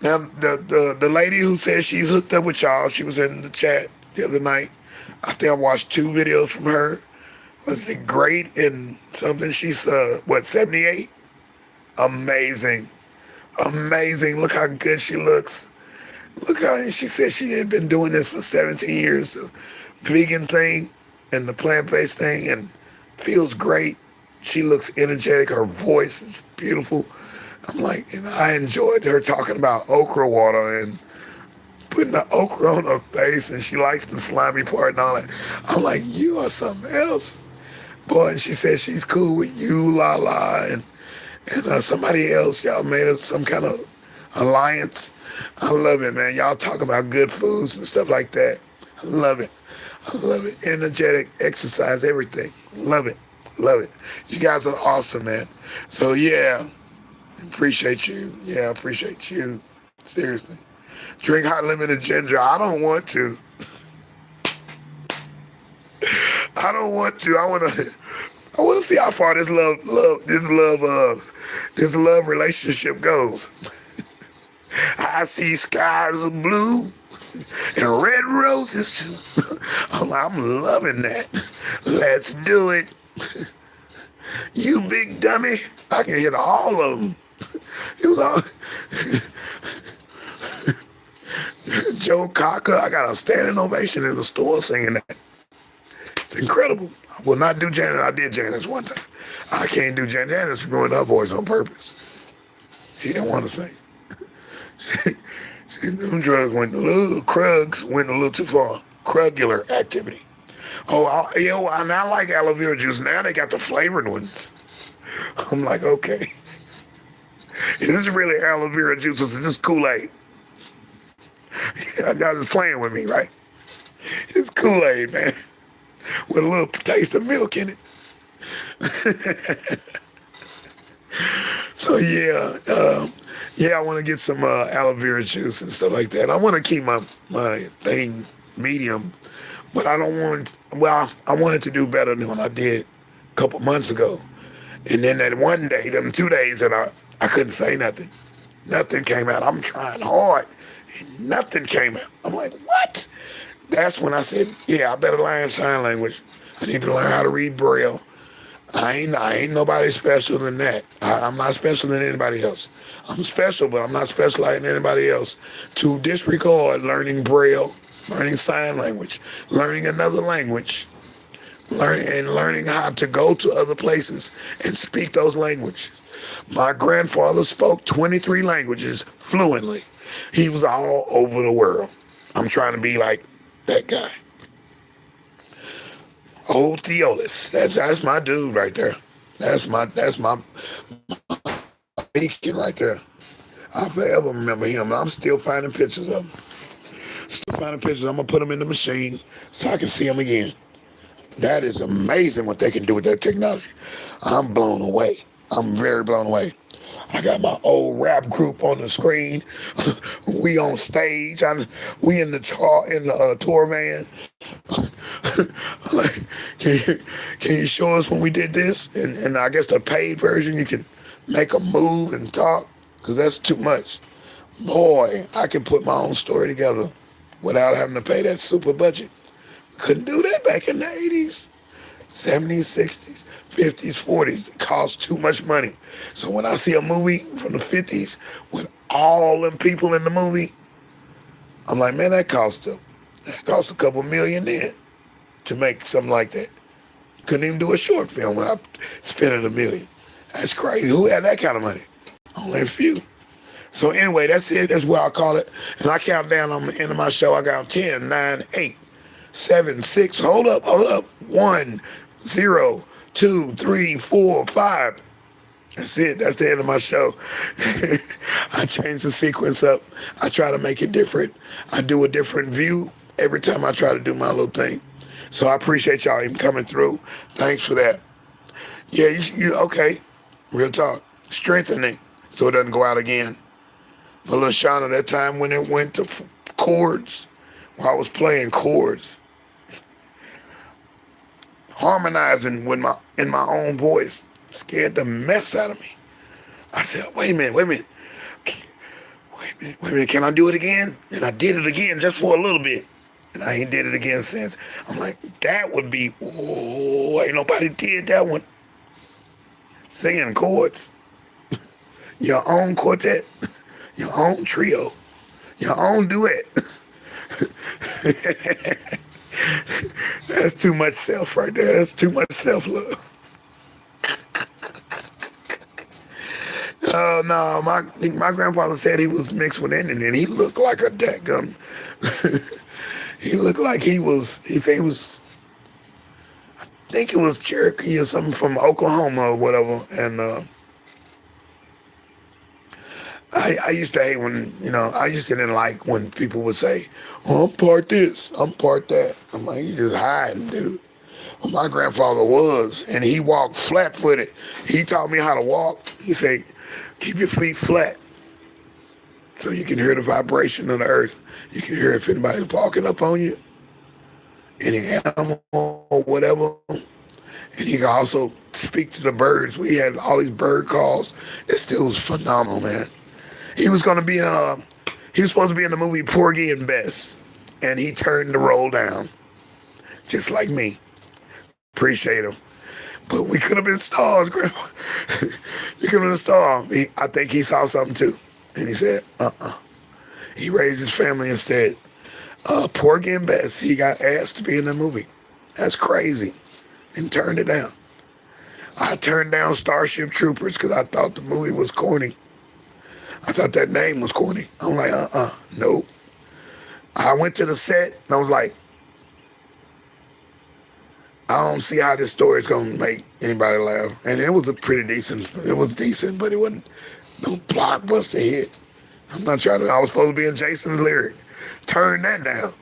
Now, the lady who says she's hooked up with y'all, she was in the chat the other night. I think I watched 2 videos from her. Was it great and something? She's, 78? Amazing. Look how good she looks. Look how she said she had been doing this for 17 years, the vegan thing and the plant-based thing, and feels great. She looks energetic. Her voice is beautiful. I'm like, and I enjoyed her talking about okra water and putting the okra on her face, and she likes the slimy part and all that. I'm like, you are something else. Boy, and she said she's cool with you, La, and somebody else. Y'all made up some kind of alliance. I love it, man. Y'all talk about good foods and stuff like that. I love it. Energetic, exercise, everything. Love it. You guys are awesome, man. So yeah, appreciate you. Yeah, appreciate you. Seriously. Drink hot lemon and ginger. I don't want to. I want to see how far this love relationship goes. I see skies of blue and red roses too. I'm loving that. Let's do it. You big dummy. I can hit all of them. It was all Joe Cocker. I got a standing ovation in the store singing that. It's incredible. I will not do Janet. I did Janice one time. I can't do Janet. Janice ruined her voice on purpose. She didn't want to sing. Them drugs Krugs went a little too far. Krugular activity. And I like aloe vera juice. Now they got the flavored ones. I'm like, okay. Is this really aloe vera juice or is this Kool-Aid? Y'all just playing with me, right? It's Kool-Aid, man. With a little taste of milk in it. So yeah, I want to get some aloe vera juice and stuff like that. I want to keep my thing medium, but I don't want. Well, I wanted to do better than what I did a couple months ago. And then that one day, them 2 days that I couldn't say nothing. Nothing came out. I'm trying hard, and nothing came out. I'm like, what? That's when I said, yeah, I better learn sign language. I need to learn how to read Braille. I ain't nobody special than that. I'm not special than anybody else. I'm special, but I'm not special like anybody else. To disregard learning Braille, learning sign language, learning another language, learning how to go to other places and speak those languages. My grandfather spoke 23 languages fluently. He was all over the world. I'm trying to be like that guy. Old Theolis. That's my dude right there. That's my beacon right there. I'll forever remember him. I'm still finding pictures of him. Still finding pictures. I'm gonna put them in the machine so I can see them again. That is amazing what they can do with that technology. I'm blown away. I'm very blown away. I got my old rap group on the screen. We on stage. We in the tour van. Like, can you show us when we did this? And I guess the paid version, you can make a move and talk, because that's too much. Boy, I can put my own story together without having to pay that super budget. Couldn't do that back in the 80s, 70s, 60s, 50s, 40s. It cost too much money. So when I see a movie from the 50s with all them people in the movie, I'm like, man, that cost a couple million then to make something like that. Couldn't even do a short film without spending $1 million. That's crazy. Who had that kind of money? Only a few. So anyway, that's it. That's what I call it. And I count down on the end of my show. I got 10, 9, 8, 7, 6. Hold up. 1, 0, 2, 3, 4, 5. That's it. That's the end of my show. I change the sequence up. I try to make it different. I do a different view every time I try to do my little thing. So I appreciate y'all even coming through. Thanks for that. Yeah, you okay. Real talk. Strengthening so it doesn't go out again. My little Shauna, that time when it went to chords, when I was playing chords, harmonizing in my own voice, scared the mess out of me. I said, wait a minute, can I do it again? And I did it again just for a little bit. And I ain't did it again since. I'm like, that would be, ain't nobody did that one. Singing chords. Your own quartet. Your own trio. Your own duet. That's too much self right there. That's too much self-love. Oh, no, my grandfather said he was mixed with Indian, and he looked like a dadgum. He looked like he said he was, I think it was Cherokee or something from Oklahoma or whatever. And I used to hate when, I used to didn't like when people would say, oh, I'm part this, I'm part that. I'm like, you just hiding, dude. Well, my grandfather was, and he walked flat-footed. He taught me how to walk. He said, keep your feet flat so you can hear the vibration of the earth. You can hear if anybody's walking up on you, any animal or whatever. And he can also speak to the birds. We had all these bird calls. This dude was phenomenal, man. He was supposed to be in the movie Porgy and Bess, and he turned the role down, just like me. Appreciate him. But we could have been stars, Grandpa. You could have been a star. I think he saw something too. And he said, He raised his family instead. Porgy and Bess, he got asked to be in the movie. That's crazy. And turned it down. I turned down Starship Troopers because I thought the movie was corny. I thought that name was corny. I'm like, nope. I went to the set and I was like, I don't see how this story is going to make anybody laugh. And it was decent, but it wasn't no blockbuster hit. I was supposed to be in Jason's lyric. Turn that down.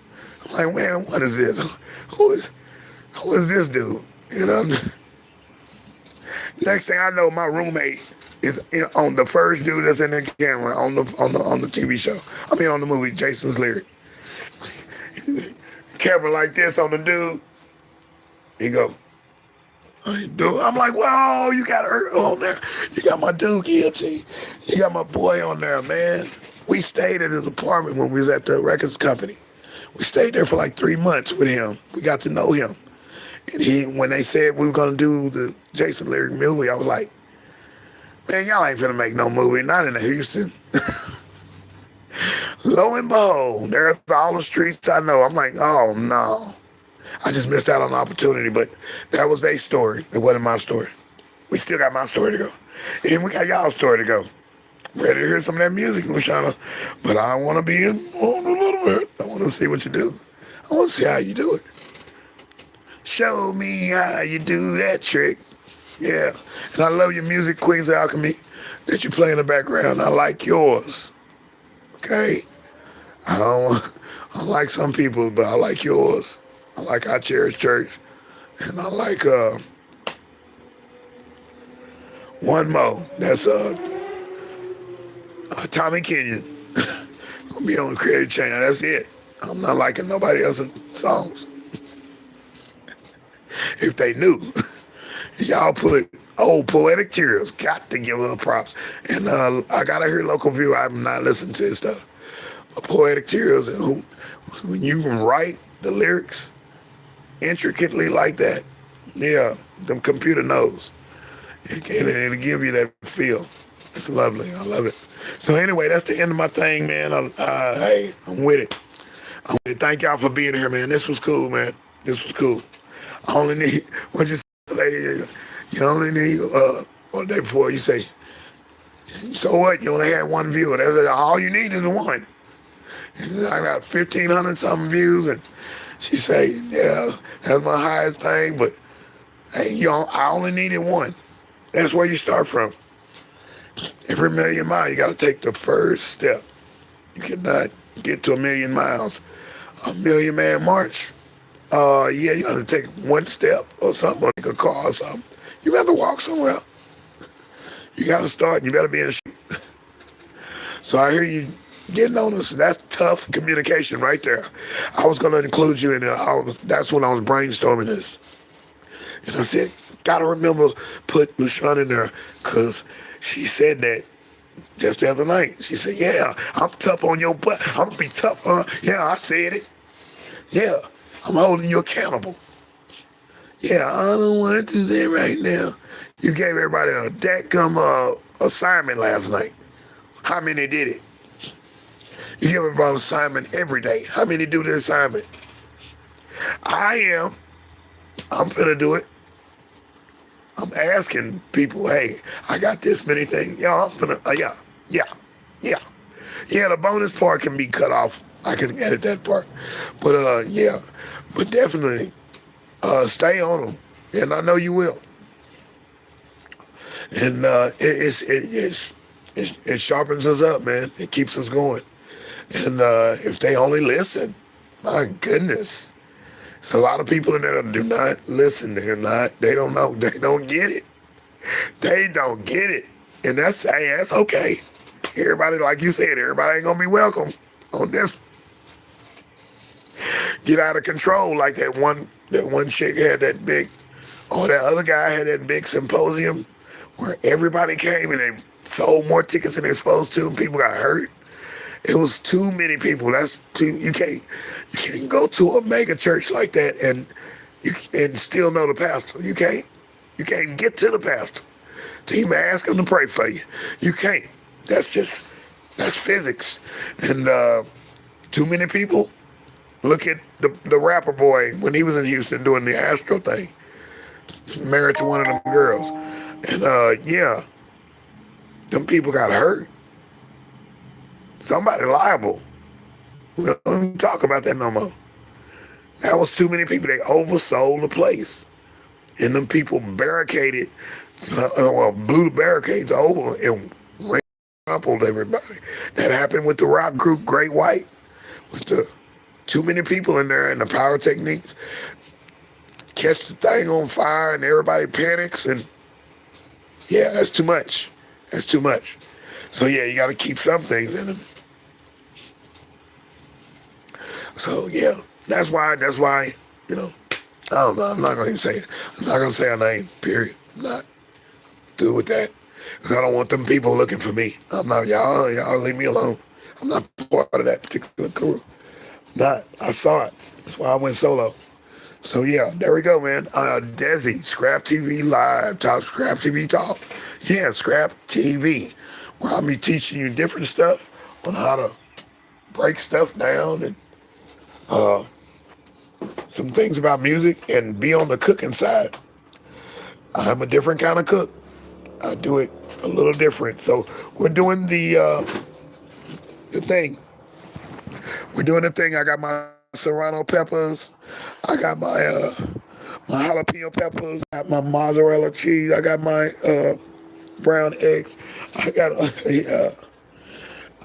I'm like, man, what is this? Who is this dude? Next thing I know, my roommate is on the first dude that's in the camera on the TV show. On the movie, Jason's lyric. Camera like this on the dude. He go, how you doing? I'm like, whoa, you got Earl on there. You got my dude guilty. You got my boy on there, man. We stayed at his apartment when we was at the records company. We stayed there for like 3 months with him. We got to know him. And when they said we were going to do the Jason lyric movie, I was like, man, y'all ain't finna make no movie, not in Houston. Lo and behold, there's all the streets I know. I'm like, oh no. I just missed out on the opportunity, but that was their story. It wasn't my story. We still got my story to go. And we got y'all's story to go. Ready to hear some of that music, Luciana. But I want to be in on a little bit. I want to see what you do. I want to see how you do it. Show me how you do that trick. Yeah. And I love your music, Queen's Alchemy, that you play in the background. I like yours. Okay? I like some people, but I like yours. I like our Cherish Church. And I like one more. That's Tommy Kenyon. Gonna be on the Creative Channel. That's it. I'm not liking nobody else's songs. If they knew. Y'all put old Poetic Tears. Got to give her props. And I gotta hear Local View. I'm not listening to his stuff. But Poetic Tears, and when you can write the lyrics intricately like that, yeah, them computer knows. It'll give you that feel. It's lovely. I love it. So anyway, that's the end of my thing, man. Hey, I'm with it. Thank y'all for being here, man. This was cool, man. This was cool. I only need, what you say, you only need, on the day before, you say, so what? You only had one viewer. That's all you need is one. And I got 1,500 something views, and she say, yeah, that's my highest thing, but hey, I only needed one. That's where you start from. Every million miles, you got to take the first step. You cannot get to 1,000,000 miles. A million man march. Yeah, you got to take one step or something, or take a car or something. You got to walk somewhere. You got to start, and you better be in shape. So I hear you getting on this. That's tough communication right there. I was going to include you in it. That's when I was brainstorming this. And I said, got to remember, put Lushawn in there, because she said that just the other night. She said, yeah, I'm tough on your butt. I'm going to be tough, huh? Yeah, I said it. Yeah, I'm holding you accountable. Yeah, I don't want to do that right now. You gave everybody a dadgum assignment last night. How many did it? You give everybody an assignment every day. How many do the assignment? I'm finna do it. I'm asking people, hey, I got this many things. Yeah, I'm finna, yeah. The bonus part can be cut off. I can edit that part. But yeah, but definitely stay on them. And I know you will. And it sharpens us up, man. It keeps us going. And if they only listen, my goodness. There's a lot of people in there that do not listen. They don't know. They don't get it. They don't get it. And that's okay. Everybody, like you said, everybody ain't gonna be welcome on this. Get out of control like that one chick had that big, or that other guy had that big symposium where everybody came and they sold more tickets than they're supposed to, and people got hurt. It was too many people. That's too. You can't go to a mega church like that and still know the pastor. You can't. You can't get to the pastor to even ask him to pray for you. You can't. That's physics. And too many people. Look at the rapper boy when he was in Houston doing the Astro thing, married to one of them girls, and yeah, them people got hurt. Somebody liable. We don't even talk about that no more. That was too many people. They oversold the place. And them people barricaded, blew the barricades over and trampled everybody. That happened with the rock group Great White. With the too many people in there and the pyrotechnics. Catch the thing on fire and everybody panics. And yeah, that's too much. That's too much. So yeah, you got to keep some things in them. So yeah, that's why, you know, I don't know, I'm not going to say it. I'm not going to say her name, period. I'm not through with that. Because I don't want them people looking for me. I'm not, y'all leave me alone. I'm not part of that particular crew. Not, I saw it. That's why I went solo. So yeah, there we go, man. DeSz'e, ScrAp TV Live, Top ScrAp TV Talk. Yeah, ScrAp TV. Where I'll be teaching you different stuff on how to break stuff down and some things about music and be on the cooking side. I'm a different kind of cook. I do it a little different. So we're doing the thing. We're doing the thing. I got my serrano peppers. I got my jalapeno peppers. I got my mozzarella cheese. I got my brown eggs. I got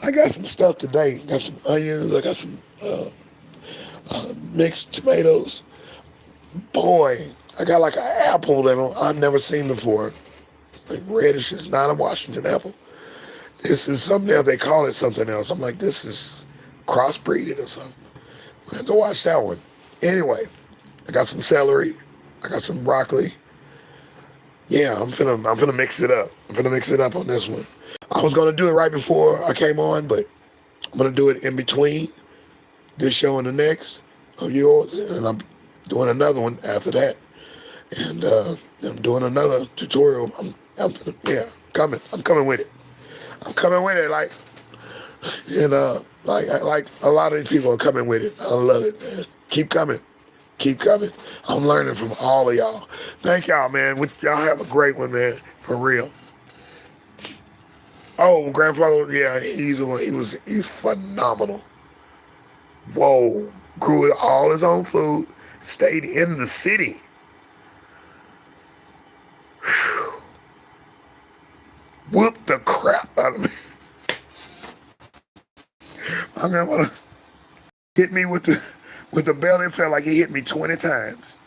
I got some stuff today. Got some onions. I got some mixed tomatoes. Boy, I got like an apple that I've never seen before. Like reddish. It's not a Washington apple. This is something else. They call it something else. I'm like, this is crossbreeded or something. I have to watch that one. Anyway, I got some celery. I got some broccoli. Yeah, I'm finna mix it up. I'm finna mix it up on this one. I was gonna do it right before I came on, but I'm gonna do it in between this show and the next of yours, and I'm doing another one after that, and I'm doing another tutorial. I'm coming with it. I'm coming with it, like a lot of these people are coming with it. I love it, man. Keep coming. Keep coming. I'm learning from all of y'all. Thank y'all, man. Y'all have a great one, man. For real. Oh, grandfather, yeah, he's phenomenal. Whoa. Grew all his own food. Stayed in the city. Whew. Whooped the crap out of me. My grandmother hit me with the belt. It felt like he hit me 20 times.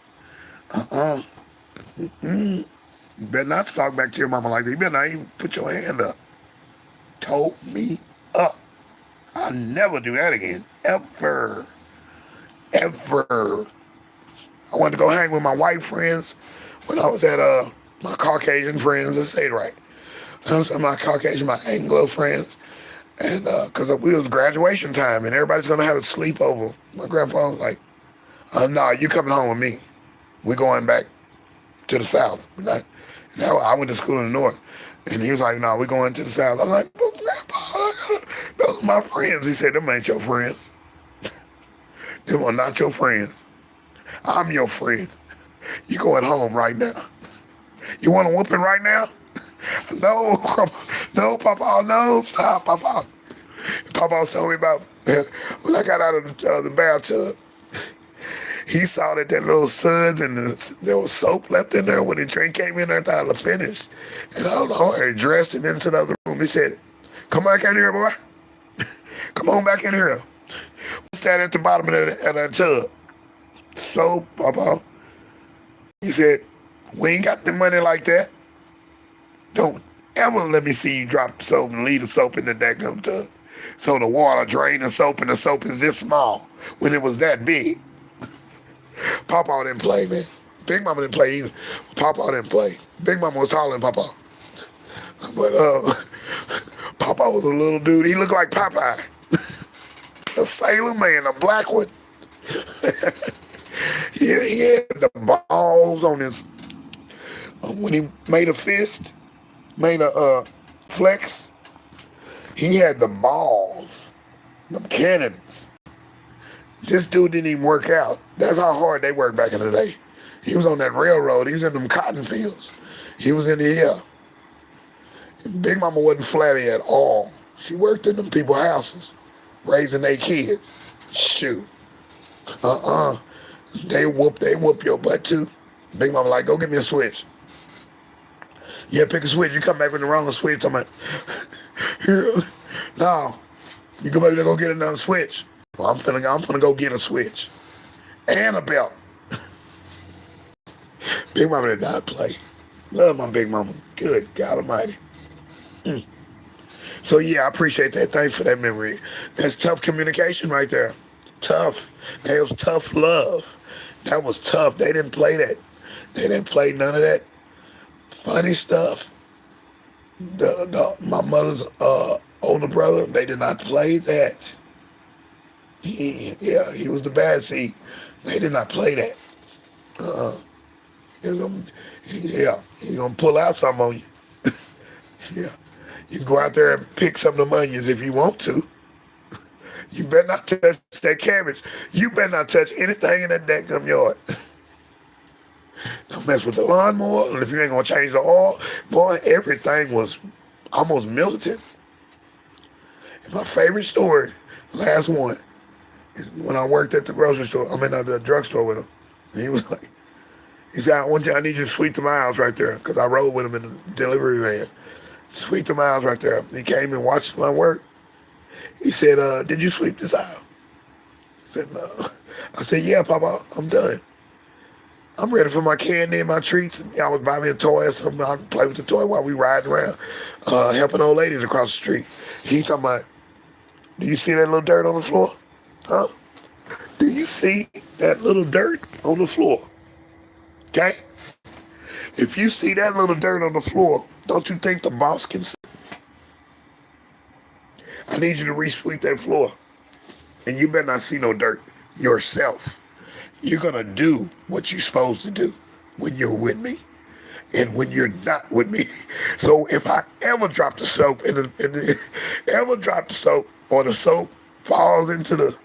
You better not talk back to your mama like that. You better not even put your hand up. Told me up. I'll never do that again. Ever. Ever. I wanted to go hang with my white friends when I was at my Caucasian friends. Let's say it right. I was my Caucasian, my Anglo friends. And because it was graduation time and everybody's going to have a sleepover. My grandpa was like, no, you coming home with me. We're going back to the South. I went to school in the North. And he was like, no, we're going to the South. I was like, oh, Grandpa, those are my friends. He said, them ain't your friends. Them are not your friends. I'm your friend. You going home right now. You want a whooping right now? No, Papa, no, stop, Papa. Papa was telling me about when I got out of the bathtub. He saw that little suds and there was soap left in there when the train came in there. I thought I'd finished. And I don't know, I dressed it into the other room. He said, come back in here, boy. Come on back in here. What's that at the bottom of that tub? Soap, Papa. He said, we ain't got the money like that. Don't ever let me see you drop the soap and leave the soap in the daggum tub. So the water drained the soap and the soap is this small when it was that big. Papa didn't play, man. Big Mama didn't play either. Papa didn't play. Big Mama was taller than Papa. But Papa was a little dude. He looked like Popeye. A sailor man, a black one. He had the balls on his, when he made a fist, made a flex, he had the balls, them cannons. This dude didn't even work out. That's how hard they worked back in the day. He was on that railroad. He was in them cotton fields. He was in the air. And Big Mama wasn't flabby at all. She worked in them people's houses, raising their kids. Shoot. They whoop your butt too. Big Mama like, go get me a switch. Yeah, pick a switch. You come back with the wrong switch. I'm like, here. No. You come back and go get another switch. Well, I'm gonna go get a switch. And a belt. Big Mama did not play. Love my Big Mama. Good God Almighty. So yeah, I appreciate that. Thanks for that memory. That's tough communication right there. Tough. That was tough love. That was tough. They didn't play that. They didn't play none of that funny stuff. My mother's older brother, they did not play that. He was the bad seed. They did not play that. He's gonna pull out something on you. Yeah. You can go out there and pick some of them onions if you want to. You better not touch that cabbage. You better not touch anything in that dadgum yard. Don't mess with the lawnmower. And if you ain't gonna change the oil, boy, everything was almost militant. And my favorite story, last one, is when I worked at the grocery store. I mean, at the drugstore with him. And he was like, he said, one time I need you to sweep the aisles right there, because I rode with him in the delivery van. Sweep the aisles right there. He came and watched my work. He said, did you sweep this aisle? I said, no. I said, yeah, Papa, I'm done. I'm ready for my candy and my treats. And y'all was buy me a toy or something. I can play with the toy while we riding around, helping old ladies across the street. He talking about, do you see that little dirt on the floor? Huh? Do you see that little dirt on the floor? Okay? If you see that little dirt on the floor, don't you think the boss can see? I need you to re-sweep that floor. And you better not see no dirt yourself. You're going to do what you're supposed to do when you're with me and when you're not with me. So if I ever drop the soap ever drop the soap, or the soap falls into the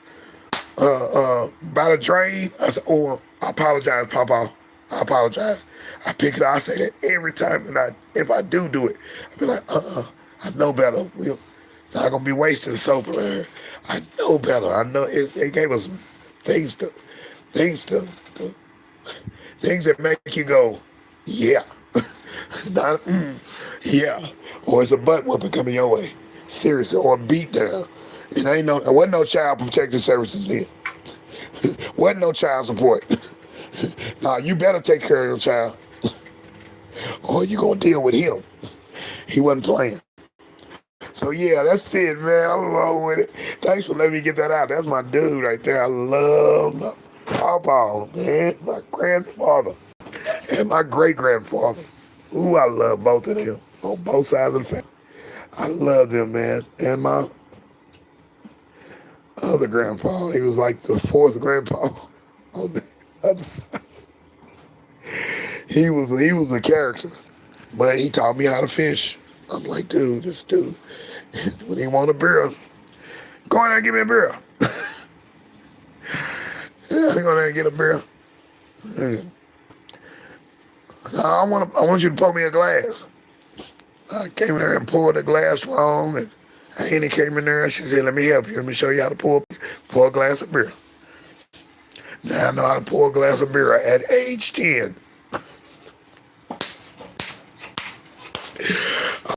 by the drain, I said, oh, I apologize, Papa. I apologize. I pick it up. I say that every time, and if I do it, I be like, I know better. We're not gonna be wasting soap around here. I know better. I know it gave us things that make you go, yeah. Not yeah. Or it's a butt whooping coming your way. Seriously, or a beat down. There wasn't no child protective services then. Wasn't no child support. Nah, you better take care of your child, or you gonna deal with him. He wasn't playing. So yeah, that's it, man. I'm wrong with it. Thanks for letting me get that out. That's my dude right there. I love my papa, man, my grandfather, and my great-grandfather. Ooh, I love both of them on both sides of the family. I love them, man. And my other grandpa, he was like the fourth grandpa on the other side. He was a character, but he taught me how to fish. I'm like, dude, this dude, when he want a beer, go in there and give me a beer. Yeah, go in there and get a beer. I want you to pour me a glass. I came in there and poured the glass wrong, and Annie came in there and she said, let me help you. Let me show you how to pour a glass of beer. Now I know how to pour a glass of beer at age 10.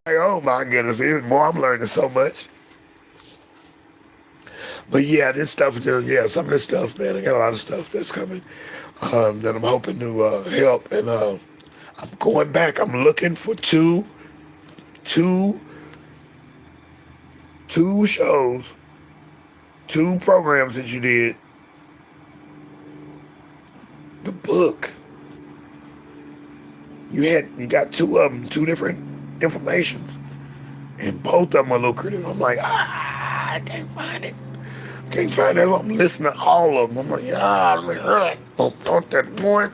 Like, oh my goodness, boy, I'm learning so much. But yeah, this stuff, some of this stuff, man, I got a lot of stuff that's coming that I'm hoping to help. And I'm going back. I'm looking for two shows, 2 programs that you did. The book. You got 2 of them, 2 different informations, and both of them are lucrative. I'm like, I can't find it. Can't find it. I'm listening to all of them. I'm like, I want that one.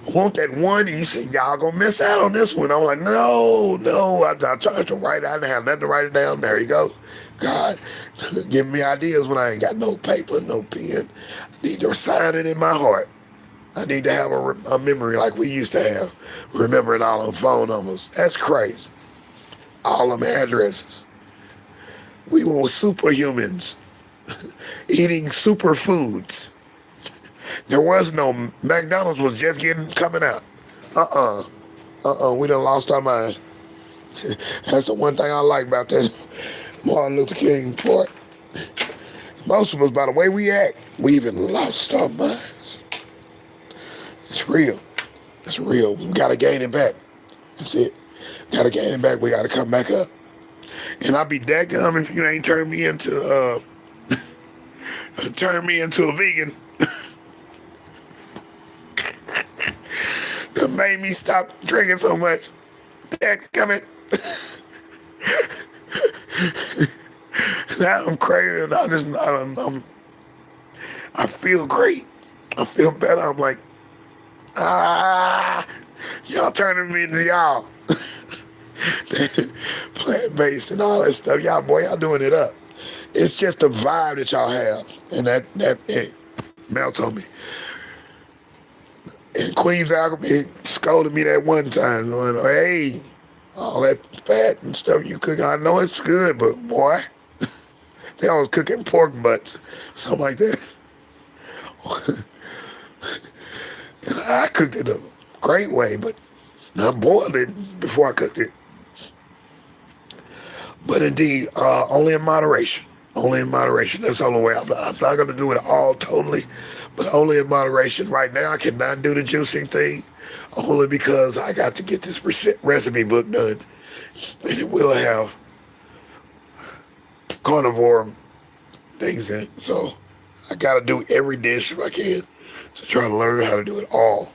I want that one. And you say, y'all gonna miss out on this one. I'm like, no. I tried to write it. I didn't have nothing to write it down. There you go. God, giving me ideas when I ain't got no paper, no pen. I need to sign it in my heart. I need to have a memory like we used to have, remembering all the phone numbers. That's crazy. All them addresses. We were superhumans, eating superfoods. There was no, McDonald's was just coming out. We done lost our mind. That's the one thing I like about that Martin Luther King part. Most of us, by the way we act, we even lost our minds. It's real. It's real. We gotta gain it back. That's it. Gotta gain it back. We gotta come back up. And I'll be daggum if you ain't turned me into a vegan. That made me stop drinking so much. Dadgummit. Now I'm craving. I feel great. I feel better. I'm like, y'all turning me into y'all. Plant-based and all that stuff. Y'all doing it up. It's just the vibe that y'all have. And that it melts on me. And Queen's Alchemy scolded me that one time, going, hey, all that fat and stuff you cook, I know it's good, but boy, they always cooking pork butts, something like that. And I cooked it a great way, but I boiled it before I cooked it. But indeed, only in moderation. Only in moderation. That's the only way. I'm not going to do it all totally, but only in moderation. Right now, I cannot do the juicing thing, only because I got to get this recipe book done, and it will have carnivore things in it. So I got to do every dish if I can to try to learn how to do it all.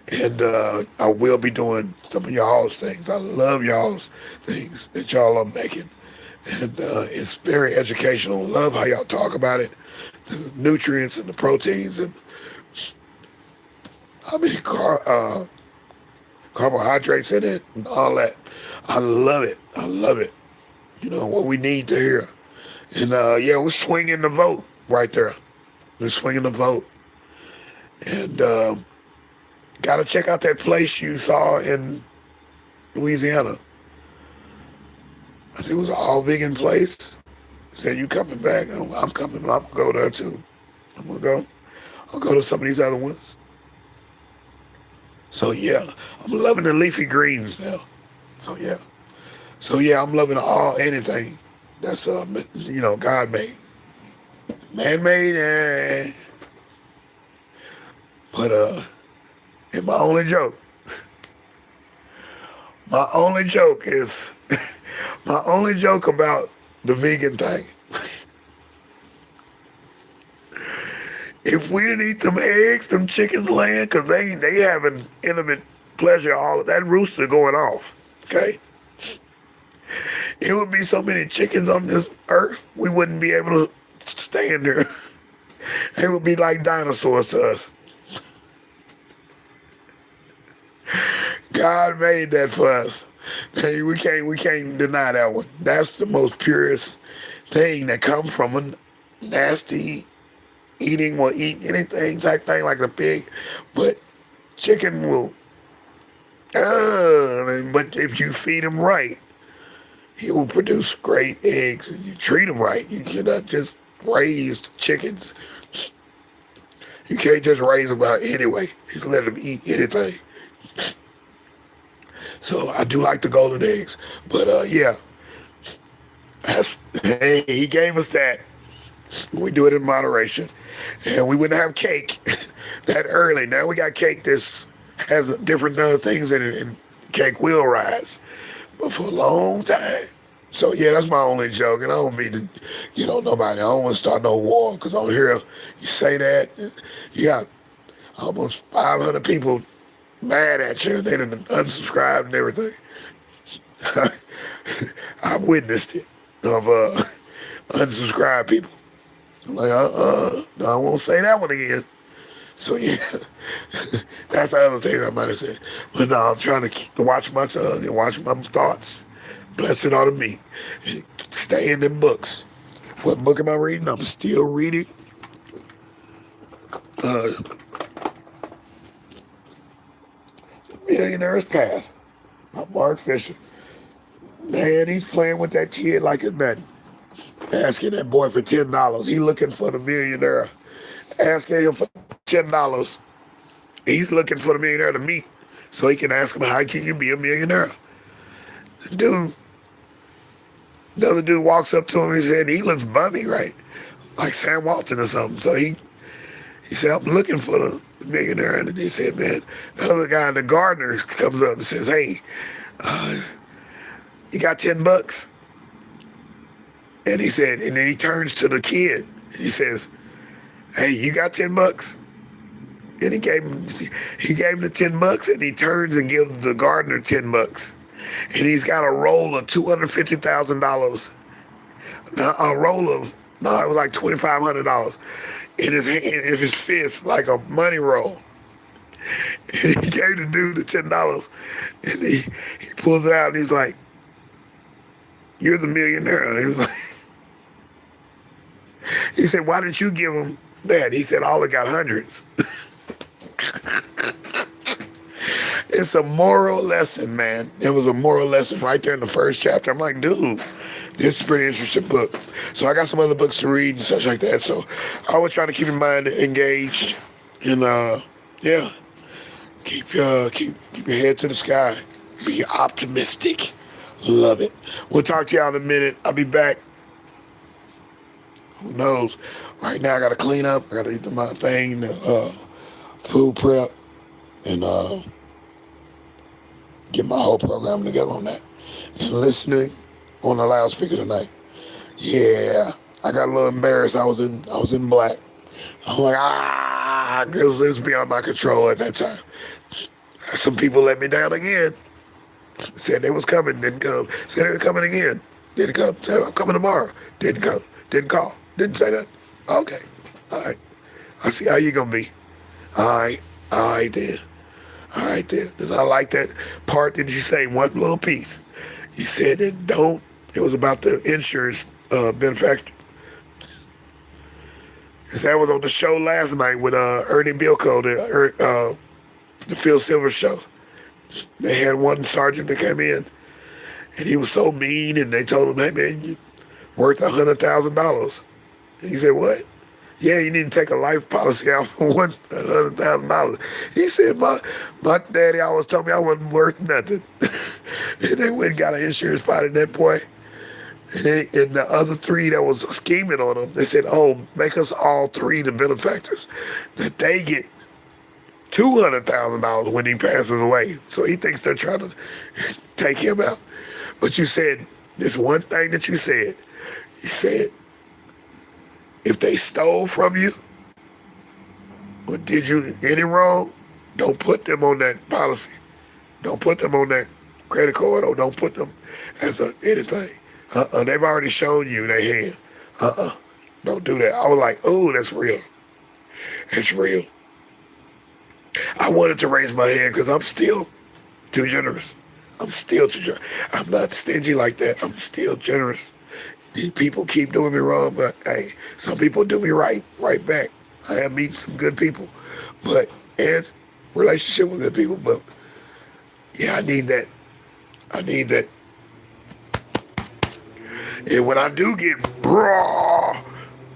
And I will be doing some of y'all's things. I love y'all's things that y'all are making. And it's very educational. Love how y'all talk about it, the nutrients and the proteins and I mean carbohydrates in it and all that. I love it. I love it. You know what we need to hear. And yeah, we're swinging the vote right there. We're swinging the vote. And got to check out that place you saw in Louisiana. I think it was an all-vegan place. Said, you coming back? I'm coming. I'm going to go there, too. I'm going to go. I'll go to some of these other ones. So, yeah, I'm loving the leafy greens now. So, yeah. So, yeah, I'm loving anything that's, you know, God-made. Man-made, but, and my only joke is, my only joke about the vegan thing, if we didn't eat them eggs, them chickens laying, because they having intimate pleasure, all of that rooster going off, okay? It would be so many chickens on this earth, we wouldn't be able to stand there. They would be like dinosaurs to us. God made that for us. Hey, we can't deny that one. That's the most purest thing that comes from a nasty eating will eat anything type thing like a pig. But chicken will, but if you feed him right, he will produce great eggs. And you treat him right. You cannot just raise chickens. You can't just raise them out anyway. Just let them eat anything. So I do like the golden eggs. But yeah, hey, he gave us that. We do it in moderation. And we wouldn't have cake that early. Now we got cake that has different other things in it, and cake will rise. But for a long time. So yeah, that's my only joke. And I don't mean to get on nobody. I don't want to start no war, because on here you say that, you got almost 500 people mad at you. They done unsubscribed and everything. I witnessed it of unsubscribed people. I'm like, no, I won't say that one again. So yeah, that's the other thing I might have said. But no, I'm trying to watch my tongue and watch my thoughts. Blessed are the meek. Stay in them books. What book am I reading? I'm still reading. Millionaire's Path by Mark Fisher. Man, he's playing with that kid like it's nothing. Asking that boy for $10. He looking for the millionaire. Asking him for $10. He's looking for the millionaire to meet so he can ask him, how can you be a millionaire? Another dude walks up to him and he said, he looks bummy, right? Like Sam Walton or something. So he said, I'm looking for the millionaire. And he said, man, the other guy, the gardener, comes up and says, hey, you got $10? And he said, and then he turns to the kid and he says, hey, you got $10? And he gave him the $10 and he turns and gives the gardener $10. And he's got a roll of $250,000. A roll of, no, it was like $2,500 in his hand, in his fist, like a money roll. And he gave the dude the $10 and he pulls it out and he's like, you're the millionaire. And he was like, he said, why didn't you give him that? He said, all it got hundreds. It's a moral lesson, man. It was a moral lesson right there in the first chapter. I'm like, dude, this is a pretty interesting book. So I got some other books to read and such like that. So I was trying to keep your mind engaged and yeah, keep your head to the sky. Be optimistic. Love it. We'll talk to y'all in a minute. I'll be back. Who knows? Right now I gotta clean up. I gotta do my thing, food prep, and get my whole program together on that. And listening on the loudspeaker tonight. Yeah, I got a little embarrassed. I was in black. I'm like, because it was beyond my control at that time. Some people let me down again. Said they was coming, didn't come. Said they were coming again, didn't come. Said I'm coming tomorrow, didn't come, didn't call, didn't say that. Okay, all right. I see how you gonna be. All right then. All right then. And I like that part that you say, one little piece. You said, and don't, it was about the insurance benefactor. That was on the show last night with Ernie Bilko, the Phil Silver show. They had one sergeant that came in, and he was so mean, and they told him, hey man, you worth $100,000. And he said, what? Yeah, you need to take a life policy out for $100,000. He said, my daddy always told me I wasn't worth nothing. And they went and got an insurance policy in that point. And the other three that was scheming on him, they said, oh, make us all three the benefactors, that they get $200,000 when he passes away. So he thinks they're trying to take him out. But you said, this one thing that you said, if they stole from you or did you any wrong, don't put them on that policy. Don't put them on that credit card, or don't put them as anything. They've already shown you their hand. Don't do that. I was like, oh, that's real. It's real. I wanted to raise my hand because I'm still too generous. I'm still too generous. I'm not stingy like that. I'm still generous. These people keep doing me wrong, but hey, some people do me right back. I am meeting some good people, and relationship with good people, but yeah, I need that. And when I do get raw,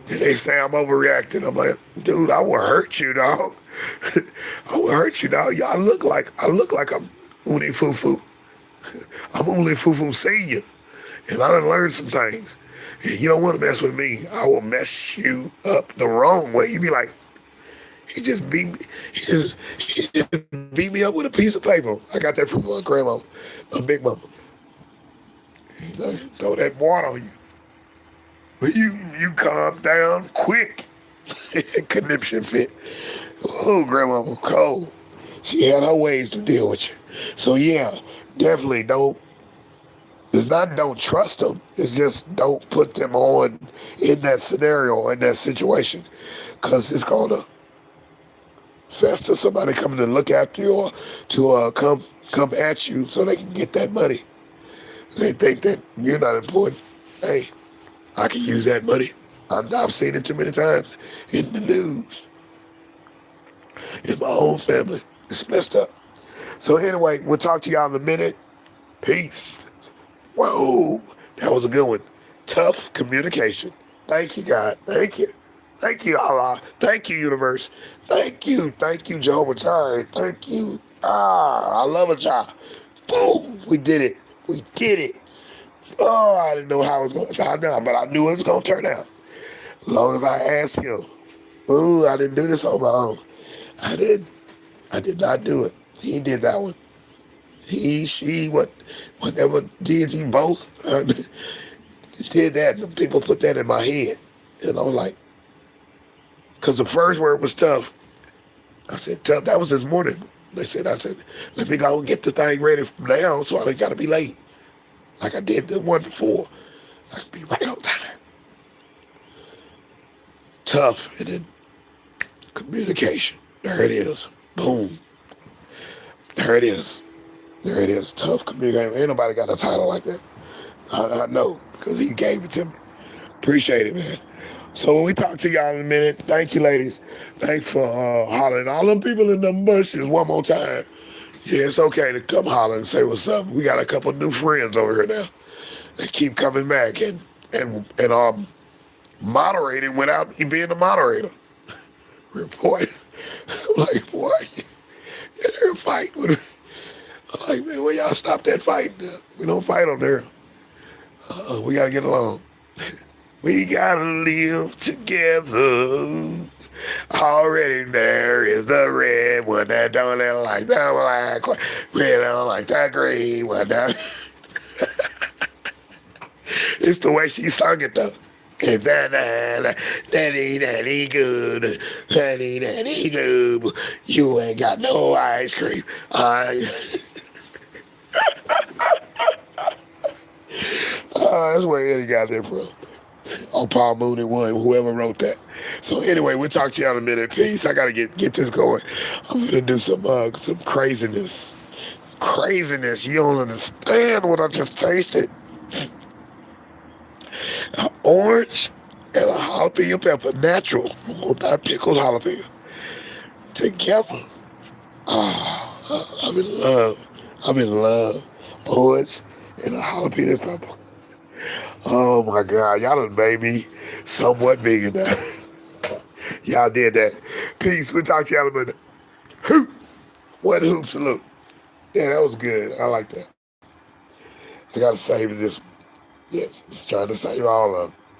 and they say I'm overreacting, I'm like, dude, I will hurt you, dog. I will hurt you, dog. Yeah, I look like I'm Uni Fufu. I'm Uni Fufu Senior, and I done learned some things. And you don't want to mess with me. I will mess you up the wrong way. You be like, he just beat me up with a piece of paper. I got that from my grandma, my big mama. Throw that water on you. But you calm down quick. Conniption fit. Oh, grandmama cold. She had her ways to deal with you. So yeah, definitely don't trust them. It's just don't put them on in that scenario, in that situation. Because it's going to fester somebody coming to look after you or to come at you so they can get that money. They think that you're not important. Hey, I can use that money. I've seen it too many times in the news. In my own family. It's messed up. So anyway, we'll talk to y'all in a minute. Peace. Whoa, that was a good one. Tough communication. Thank you, God. Thank you. Thank you, Allah. Thank you, universe. Thank you, Jehovah Jireh. Thank you. I love a job. Boom, we did it. We did it. Oh, I didn't know how it was going to turn out, but I knew it was going to turn out. As long as I asked him. Ooh, I didn't do this on my own. I did not do it. He did that one. He, she, whatever deity, both did that. And people put that in my head. And I was like, because the first word was tough. I said, tough. That was this morning. I said, let me go and get the thing ready from now so I ain't got to be late. Like I did the one before. I could be right on time. Tough. And then communication. There it is. Boom. There it is. There it is. Tough communication. Ain't nobody got a title like that. I know, because he gave it to me. Appreciate it, man. So when we talk to y'all in a minute, thank you, ladies. Thanks for hollering. All them people in them bushes one more time. Yeah, it's okay to come holler and say what's up. We got a couple new friends over here now. They keep coming back and moderating without me being the moderator. Report. I'm like, boy, you're there fighting with me. I'm like, man, well, y'all stop that fight. We don't fight on there. We gotta get along. We gotta live together. Already there is the red one that don't look like the black one. Red don't like that green one. That it's the way she sung it though. And that ain't good. That ain't good. You ain't got no ice cream. That's where Eddie got there from. Oh, Paul Mooney one, whoever wrote that. So anyway, we'll talk to you in a minute. Peace. I gotta get this going. I'm gonna do some craziness. Craziness. You don't understand what I just tasted. An orange and a jalapeno pepper, natural, not pickled jalapeno, together. I'm in love. I'm in love. Orange and a jalapeno pepper. Oh my God, y'all done made me somewhat big enough. Y'all did that. Peace. We'll talk to y'all in a minute. Hoop. One hoop salute. Yeah, that was good. I like that. I gotta save this one. Yes, I'm just trying to save all of them.